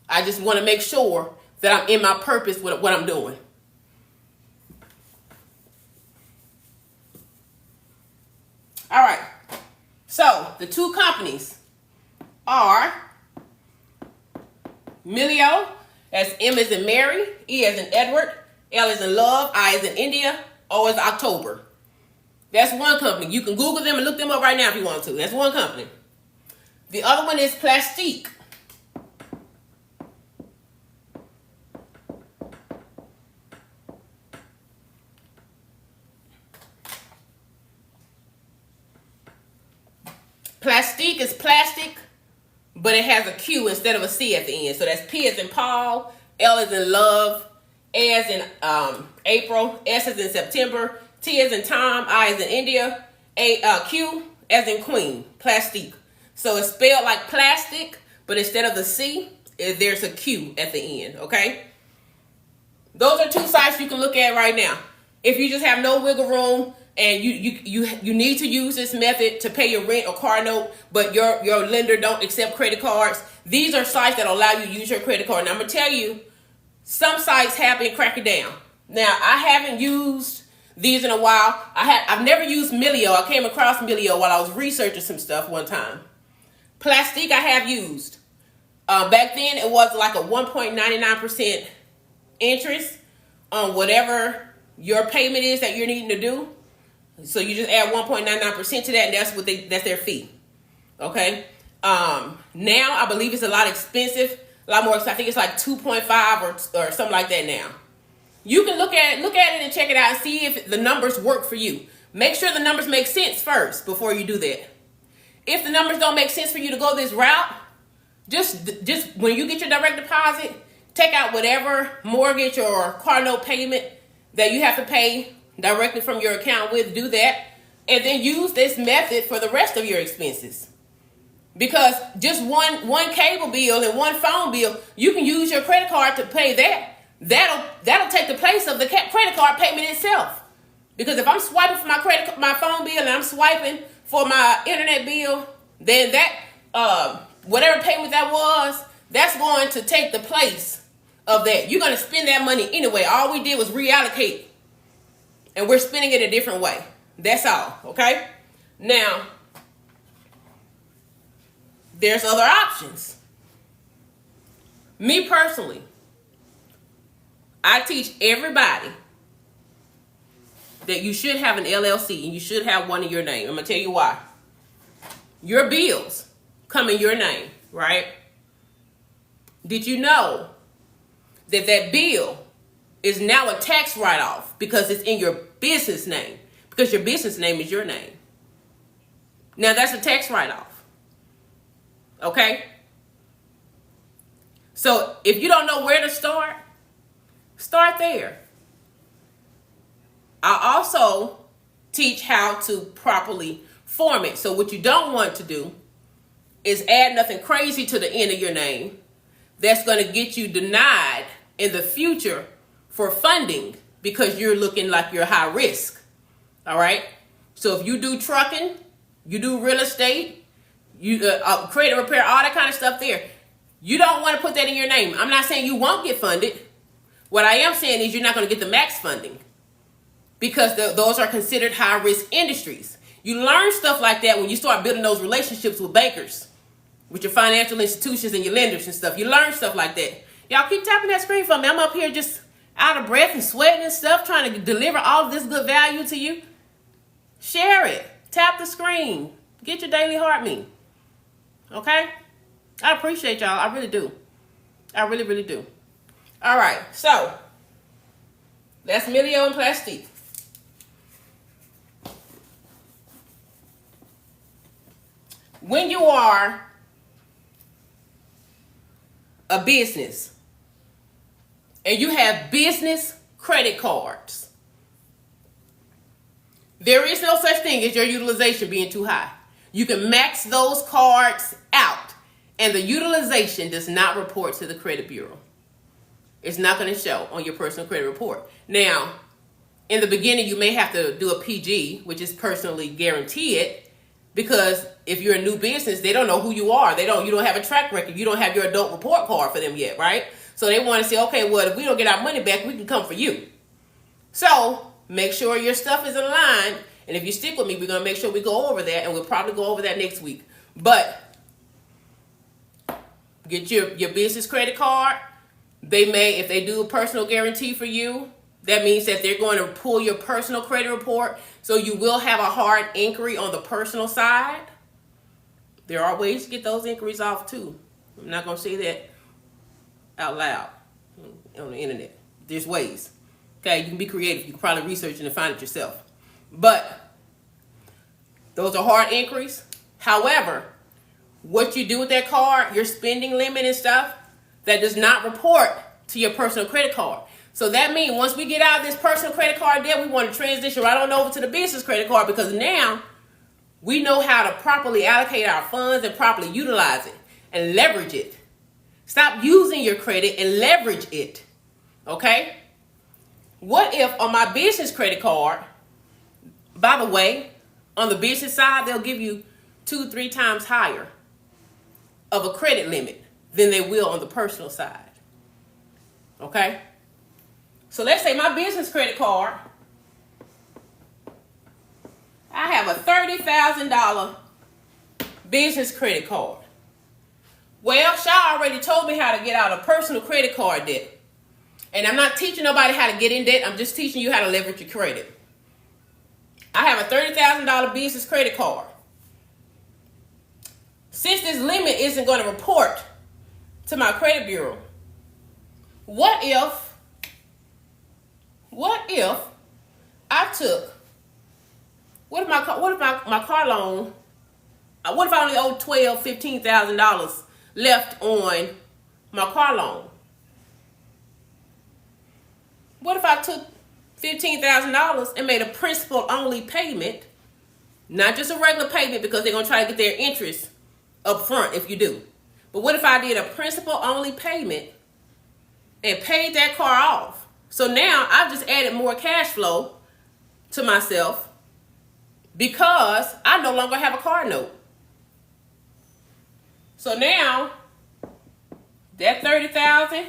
Speaker 2: I just want to make sure that I'm in my purpose with what I'm doing. All right. So the 2 companies are Milio, that's M as in Mary, E as in Edward, L as in love, I as in India, O as October. That's one company. You can Google them and look them up right now if you want to. That's one company. The other one is Plastique. Plastique is plastic, but it has a Q instead of a C at the end. So that's P as in Paul, L as in love, A as in April, S as in September, T as in Tom, I as in India, Q as in Queen, Plastique. So it's spelled like plastic, but instead of the C, there's a Q at the end, okay? Those are 2 sites you can look at right now. If you just have no wiggle room, and you need to use this method to pay your rent or car note, but your lender don't accept credit cards, these are sites that allow you to use your credit card. Now, I'm going to tell you, some sites have been cracking down. Now, I haven't used these in a while. I've never used Milio. I came across Milio while I was researching some stuff one time. Plastique I have used. Back then, it was like a 1.99% interest on whatever your payment is that you're needing to do. So you just add 1.99% to that, and that's their fee. Okay. Now I believe it's a lot expensive, a lot more. I think it's like 2.5 or something like that now. You can look at it and check it out and see if the numbers work for you. Make sure the numbers make sense first before you do that. If the numbers don't make sense for you to go this route, just when you get your direct deposit, take out whatever mortgage or car note payment that you have to pay directly from your account with, do that, and then use this method for the rest of your expenses. Because just one cable bill and one phone bill, you can use your credit card to pay that. that'll take the place of the credit card payment itself. Because if I'm swiping for my phone bill and I'm swiping for my internet bill, then that whatever payment that was, that's going to take the place of that. You're going to spend that money anyway. All we did was reallocate, and we're spending it a different way. That's all. Okay. Now, there's other options. Me personally, I teach everybody that you should have an LLC and you should have one in your name. I'm going to tell you why. Your bills come in your name, right? Did you know that that bill is now a tax write-off because it's in your business name? Because your business name is your name. Now that's a tax write-off. Okay? So if you don't know where to start there. I also teach how to properly form it. So what you don't want to do is add nothing crazy to the end of your name that's going to get you denied in the future for funding because you're looking like you're high risk. All right? So if you do trucking, you do real estate, you credit repair, all that kind of stuff there, you don't want to put that in your name. I'm not saying you won't get funded. What I am saying is you're not going to get the max funding because those are considered high-risk industries. You learn stuff like that when you start building those relationships with bankers, with your financial institutions and your lenders and stuff. You learn stuff like that. Y'all keep tapping that screen for me. I'm up here just out of breath and sweating and stuff, trying to deliver all of this good value to you. Share it. Tap the screen. Get your daily heart me. Okay? I appreciate y'all. I really do. I really, really do. All right. So, that's Milio and Plastique. When you are a business and you have business credit cards, there is no such thing as your utilization being too high. You can max those cards out, and the utilization does not report to the credit bureau. It's not going to show on your personal credit report. Now, in the beginning, you may have to do a PG, which is personally guaranteed, because if you're a new business, they don't know who you are. You don't have a track record. You don't have your adult report card for them yet, right? So they want to say, okay, well, if we don't get our money back, we can come for you. So make sure your stuff is aligned. And if you stick with me, we're going to make sure we go over that. And we'll probably go over that next week. But get your business credit card. They may, if they do a personal guarantee for you, that means that they're going to pull your personal credit report. So you will have a hard inquiry on the personal side. There are ways to get those inquiries off too. I'm not going to say that out loud on the internet. There's ways. Okay, you can be creative. You can probably research and find it yourself. But those are hard inquiries. However, what you do with that card, your spending limit and stuff, that does not report to your personal credit card. So that means once we get out of this personal credit card debt, we want to transition right on over to the business credit card, because now we know how to properly allocate our funds and properly utilize it and leverage it. Stop using your credit and leverage it. Okay? What if on my business credit card, by the way, on the business side, they'll give you 2-3 times higher of a credit limit than they will on the personal side. Okay? So let's say my business credit card, I have a $30,000 business credit card. Well, Shaw already told me how to get out of personal credit card debt. And I'm not teaching nobody how to get in debt. I'm just teaching you how to leverage your credit. I have a $30,000 business credit card. Since this limit isn't going to report to my credit bureau, what if I took, what if my car loan, what if I only owe $12,000, $15,000 left on my car loan? What if I took $15,000 and made a principal only payment, not just a regular payment, because they're going to try to get their interest up front if you do. But what if I did a principal only payment and paid that car off. So now I've just added more cash flow to myself because I no longer have a car note. So now that $30,000,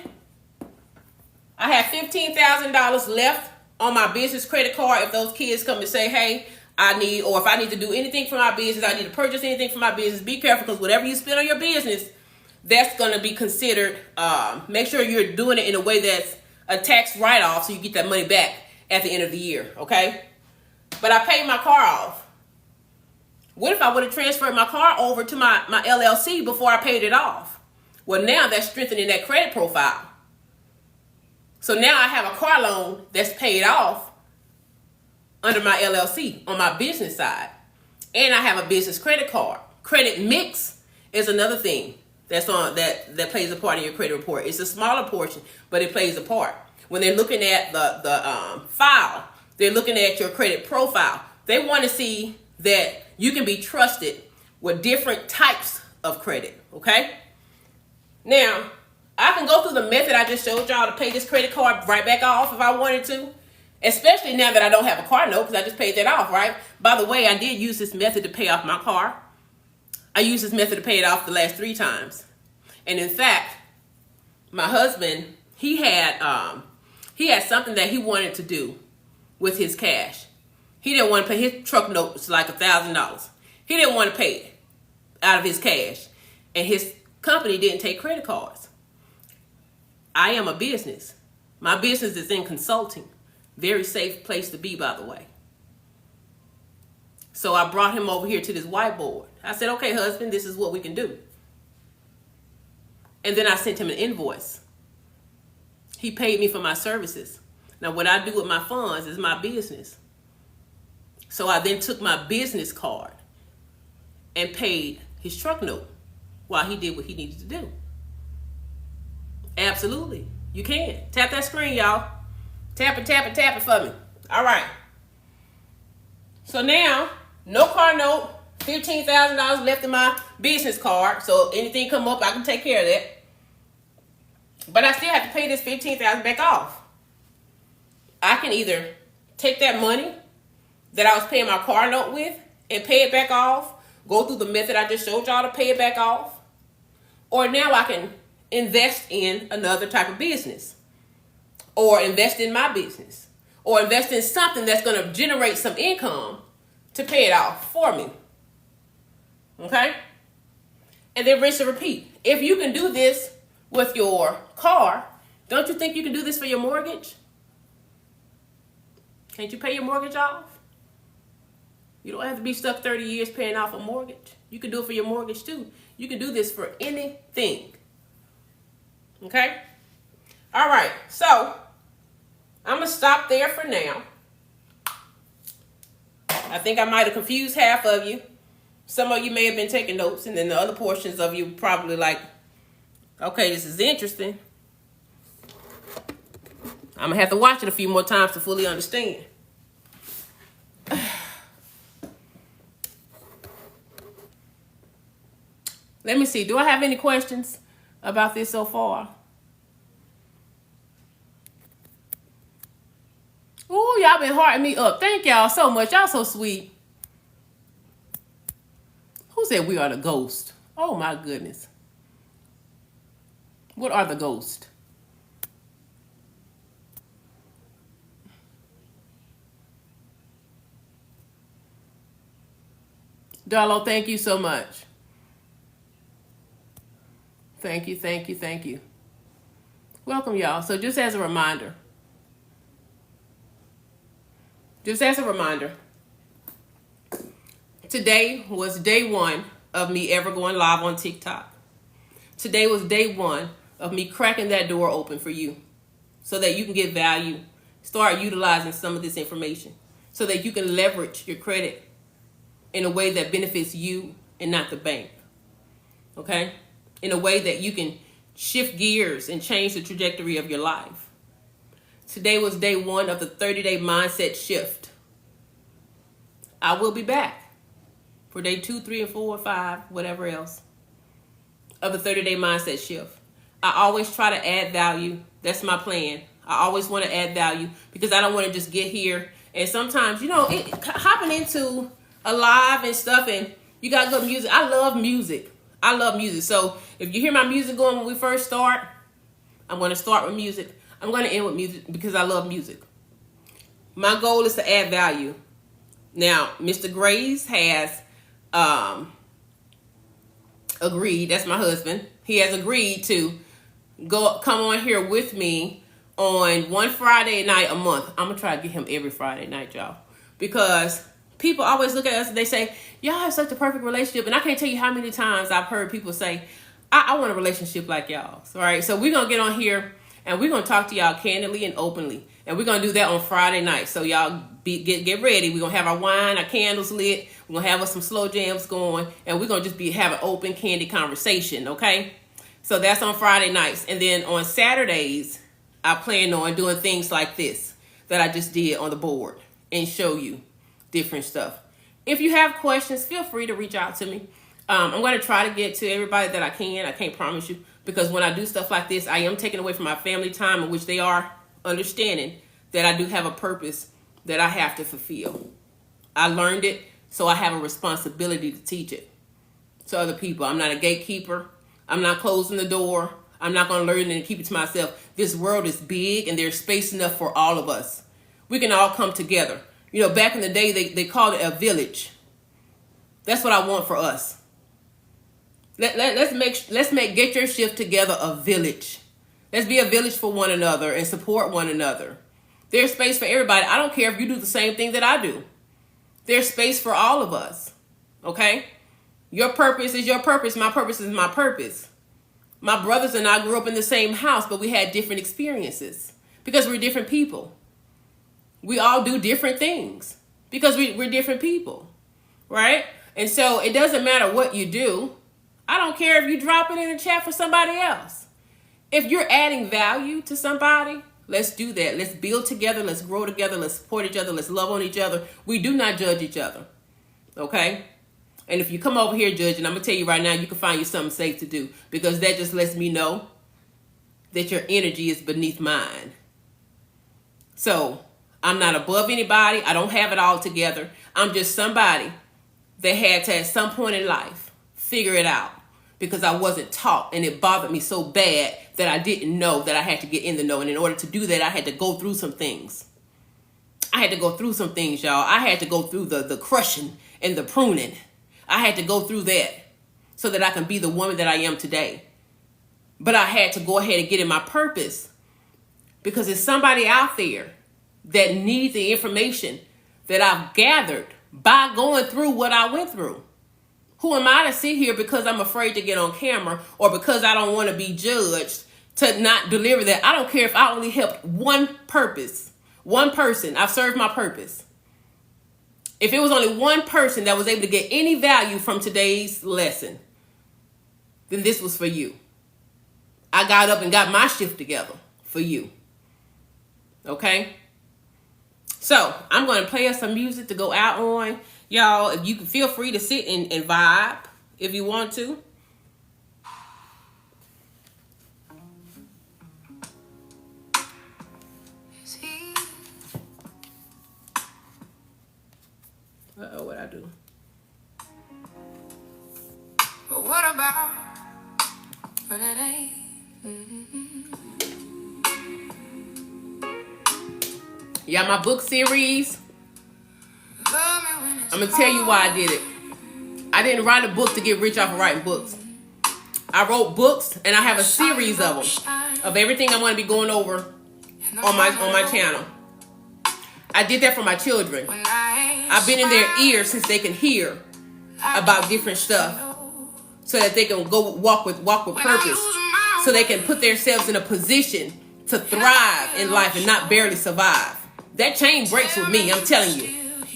Speaker 2: I have $15,000 left on my business credit card. If those kids come and say, hey, or if I need to do anything for my business, I need to purchase anything for my business, be careful, because whatever you spend on your business, that's going to be considered, make sure you're doing it in a way that's a tax write-off so you get that money back at the end of the year, okay? But I paid my car off. What if I would have transferred my car over to my LLC before I paid it off? Well, now that's strengthening that credit profile. So now I have a car loan that's paid off under my LLC on my business side. And I have a business credit card. Credit mix is another thing that's on that plays a part in your credit report. It's a smaller portion, but it plays a part. When they're looking at the file, they're looking at your credit profile. They want to see that you can be trusted with different types of credit, okay? Now, I can go through the method I just showed y'all to pay this credit card right back off if I wanted to, especially now that I don't have a car note because I just paid that off, right? By the way, I did use this method to pay off my car. I used this method to pay it off the last 3 times. And in fact, my husband, he had something that he wanted to do with his cash. He didn't want to pay his truck note, was like $1,000. He didn't want to pay it out of his cash. And his company didn't take credit cards. I am a business. My business is in consulting. Very safe place to be, by the way. So I brought him over here to this whiteboard. I said, okay, husband, this is what we can do. And then I sent him an invoice. He paid me for my services. Now, what I do with my funds is my business. So I then took my business card and paid his truck note while he did what he needed to do. Absolutely. You can. Tap that screen, y'all. Tap it, tap it, tap it for me. All right. So now, no car note, $15,000 left in my business card. So anything come up, I can take care of that. But I still have to pay this $15,000 back off. I can either take that money that I was paying my car note with and pay it back off, go through the method I just showed y'all to pay it back off, or now I can invest in another type of business, or invest in my business, or invest in something that's going to generate some income to pay it off for me. Okay? And then rinse and repeat. If you can do this with your car, don't you think you can do this for your mortgage? Can't you pay your mortgage off? You don't have to be stuck 30 years paying off a mortgage. You can do it for your mortgage too. You can do this for anything. Okay? All right. So, I'm going to stop there for now. I think I might have confused half of you. Some of you may have been taking notes, and then the other portions of you probably like, okay, this is interesting. I'm going to have to watch it a few more times to fully understand. Let me see. Do I have any questions about this so far? Ooh, y'all been hearting me up. Thank y'all so much. Y'all so sweet. Who said we are the ghost? Oh my goodness. What are the ghosts? Darlo, thank you so much. Thank you, thank you, thank you. Welcome, y'all. So just as a reminder, today was day 1 of me ever going live on TikTok. Today was day 1 of me cracking that door open for you so that you can get value, start utilizing some of this information so that you can leverage your credit in a way that benefits you and not the bank. Okay? In a way that you can shift gears and change the trajectory of your life. Today was day 1 of the 30-day mindset shift. I will be back for day 2, 3, and 4, 5, whatever else, of the 30-day mindset shift. I always try to add value. That's my plan. I always want to add value because I don't want to just get here. And sometimes, hopping into a live and stuff, and you got good music. I love music. I love music. So if you hear my music going when we first start, I'm going to start with music. I'm going to end with music because I love music. My goal is to add value. Now, Mr. Graves has agreed. That's my husband. He has agreed to come on here with me on one Friday night a month. I'm going to try to get him every Friday night, y'all. Because people always look at us and they say, y'all have such a perfect relationship. And I can't tell you how many times I've heard people say, I want a relationship like y'all's. All right. So we're going to get on here and we're going to talk to y'all candidly and openly. And we're going to do that on Friday night. So y'all get ready. We're going to have our wine, our candles lit. We're going to have us some slow jams going. And we're going to just have an open, candid conversation. Okay. So that's on Friday nights. And then on Saturdays, I plan on doing things like this that I just did on the board and show you different stuff. If you have questions, feel free to reach out to me. I'm going to try to get to everybody that I can. I can't promise you because when I do stuff like this, I am taking away from my family time in which they are understanding that I do have a purpose that I have to fulfill. I learned it, so I have a responsibility to teach it to other people. I'm not a gatekeeper. I'm not closing the door. I'm not going to learn it and keep it to myself. This world is big and there's space enough for all of us. We can all come together. Back in the day, they called it a village. That's what I want for us. Let's make Get Your Shift Together a village. Let's be a village for one another and support one another. There's space for everybody. I don't care if you do the same thing that I do. There's space for all of us. Okay? Your purpose is your purpose. My purpose is my purpose. My brothers and I grew up in the same house, but we had different experiences because we're different people. We all do different things because we're different people, right? And so it doesn't matter what you do. I don't care if you drop it in the chat for somebody else. If you're adding value to somebody, let's do that. Let's build together. Let's grow together. Let's support each other. Let's love on each other. We do not judge each other, okay? And if you come over here judging, I'm going to tell you right now, you can find you something safe to do because that just lets me know that your energy is beneath mine. So I'm not above anybody. I don't have it all together. I'm just somebody that had to, at some point in life, figure it out because I wasn't taught and it bothered me so bad that I didn't know that I had to get in the know. And in order to do that, I had to go through some things. I had to go through some things, y'all. I had to go through the crushing and the pruning. I had to go through that so that I can be the woman that I am today. But I had to go ahead and get in my purpose because there's somebody out there that needs the information that I've gathered by going through what I went through. Who am I to sit here because I'm afraid to get on camera or because I don't want to be judged to not deliver that? I don't care if I only helped one person. I've served my purpose. If it was only one person that was able to get any value from today's lesson, then this was for you. I got up and got my shift together for you. Okay? So, I'm going to play us some music to go out on. Y'all, if you can feel free to sit and vibe if you want to. Uh-oh, what'd I do?
Speaker 1: But what about when it ain't?
Speaker 2: Yeah, my book series. I'm going to tell you why I did it. I didn't write a book to get rich off of writing books. I wrote books and I have a series of them. Of everything I want to be going over on my channel. I did that for my children. I've been in their ears since they can hear about different stuff so that they can go walk with purpose, so they can put themselves in a position to thrive in life and not barely survive. That chain breaks with me, I'm telling you.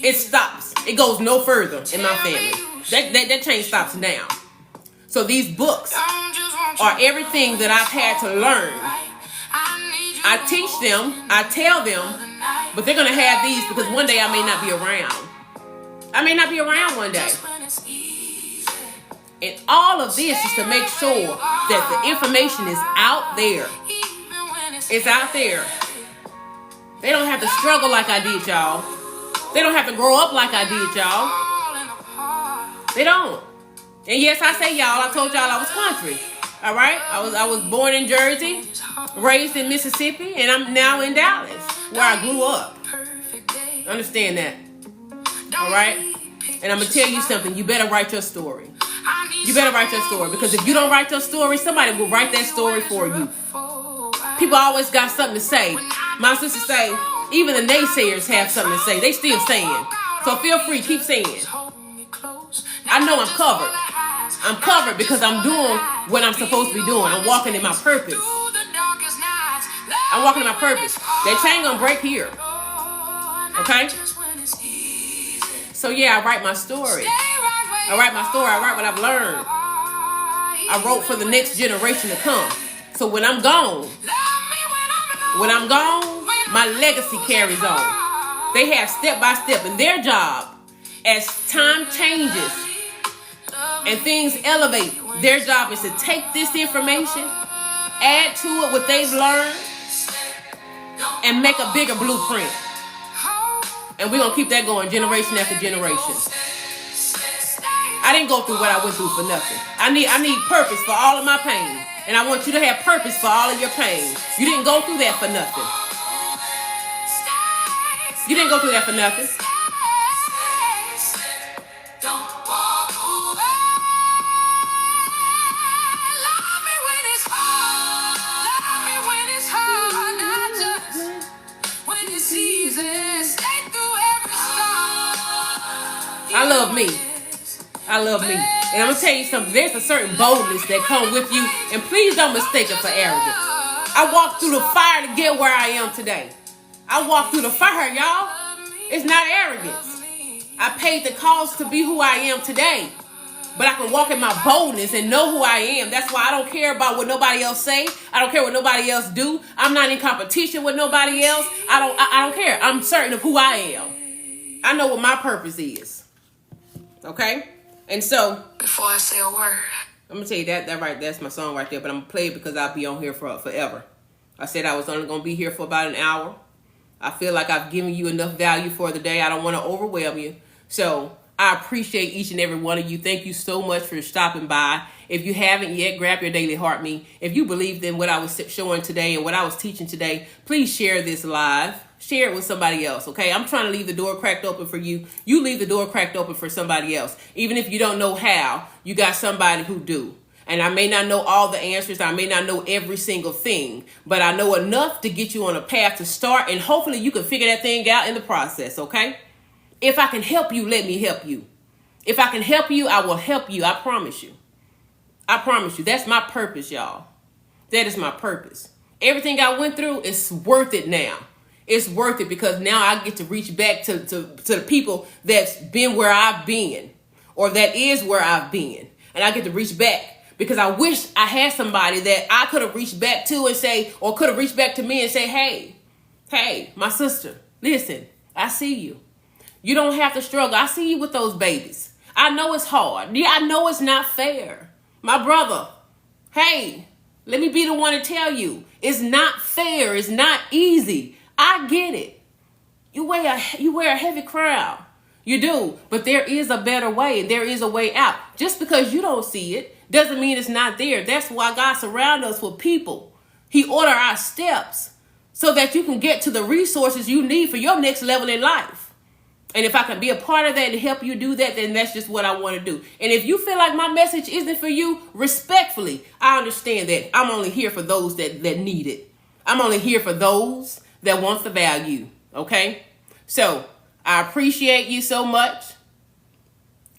Speaker 2: It stops. It goes no further in my family. That chain stops now. So these books are everything that I've had to learn. I teach them, I tell them, but they're going to have these because one day I may not be around. I may not be around one day. And all of this is to make sure that the information is out there. It's out there. They don't have to struggle like I did, y'all. They don't have to grow up like I did, y'all. They don't. And yes, I say y'all. I told y'all I was country. All right? I was born in Jersey, raised in Mississippi, and I'm now in Dallas, where I grew up. Understand that. All right? And I'm going to tell you something. You better write your story. You better write your story. Because if you don't write your story, somebody will write that story for you. People always got something to say. My sister say, even the naysayers have something to say. They still saying. So feel free, keep saying. I know I'm covered. I'm covered because I'm doing what I'm supposed to be doing. I'm walking in my purpose. I'm walking in my purpose. That chain gonna break here. Okay? So yeah, I write my story. I write my story. I write what I've learned. I wrote for the next generation to come. So when I'm gone, my legacy carries on. They have step by step in their job. As time changes and things elevate, their job is to take this information, add to it what they've learned, and make a bigger blueprint. And we're going to keep that going generation after generation. I didn't go through what I went through for nothing. I need purpose for all of my pain. And I want you to have purpose for all of your pain. You didn't go through that for nothing. You didn't go through that for nothing. I love me. I love me. And I'm going to tell you something. There's a certain boldness that comes with you. And please don't mistake it for arrogance. I walked through the fire to get where I am today. I walked through the fire, y'all. It's not arrogance. I paid the cost to be who I am today. But I can walk in my boldness and know who I am. That's why I don't care about what nobody else say. I don't care what nobody else do. I'm not in competition with nobody else. I don't care. I'm certain of who I am. I know what my purpose is. Okay? And so,
Speaker 1: before I say a word,
Speaker 2: I'm going to tell you that right, that's my song right there, but I'm going to play it because I'll be on here for forever. I said I was only going to be here for about an hour. I feel like I've given you enough value for the day. I don't want to overwhelm you. So, I appreciate each and every one of you. Thank you so much for stopping by. If you haven't yet, grab your daily heart me. If you believed in what I was showing today and what I was teaching today, please share this live. Share it with somebody else, okay? I'm trying to leave the door cracked open for you. You leave the door cracked open for somebody else. Even if you don't know how, you got somebody who do. And I may not know all the answers. I may not know every single thing. But I know enough to get you on a path to start. And hopefully you can figure that thing out in the process, okay? If I can help you, let me help you. If I can help you, I will help you. I promise you. I promise you. That's my purpose, y'all. That is my purpose. Everything I went through is worth it now. It's worth it because now I get to reach back to the people that's been where I've been or that is where I've been. And I get to reach back because I wish I had somebody that I could have reached back to and say, or could have reached back to me and say, hey, my sister, listen, I see you. You don't have to struggle. I see you with those babies. I know it's hard. Yeah, I know it's not fair. My brother, hey, let me be the one to tell you, it's not fair. It's not easy. I get it. You wear a heavy crown. You do. But there is a better way and there is a way out. Just because you don't see it doesn't mean it's not there. That's why God surrounds us with people. He orders our steps so that you can get to the resources you need for your next level in life. And if I can be a part of that and help you do that, then that's just what I want to do. And if you feel like my message isn't for you, respectfully, I understand that. I'm only here for those that need it. I'm only here for those that want the value. Okay? So, I appreciate you so much.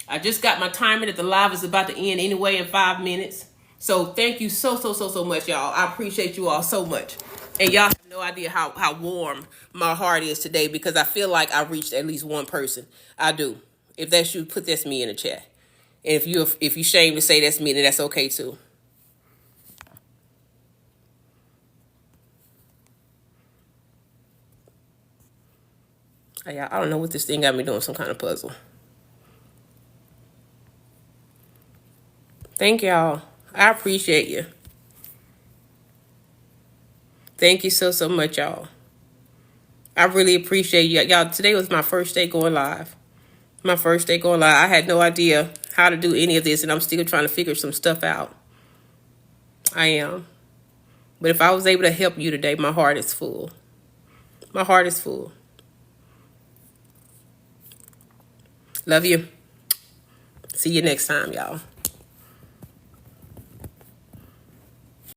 Speaker 2: I just got my timer that the live is about to end anyway in 5 minutes. So, thank you so much, y'all. I appreciate you all so much. And y'all have no idea how warm my heart is today because I feel like I reached at least one person. I do. If that's you, put that's me in the chat. And if you shame to say that's me, then that's okay too. I don't know what this thing got me doing, some kind of puzzle. Thank y'all. I appreciate you. Thank you so much, y'all. I really appreciate you. Y'all, today was my first day going live. My first day going live. I had no idea how to do any of this, and I'm still trying to figure some stuff out. I am. But if I was able to help you today, my heart is full. My heart is full. Love you. See you next time, y'all.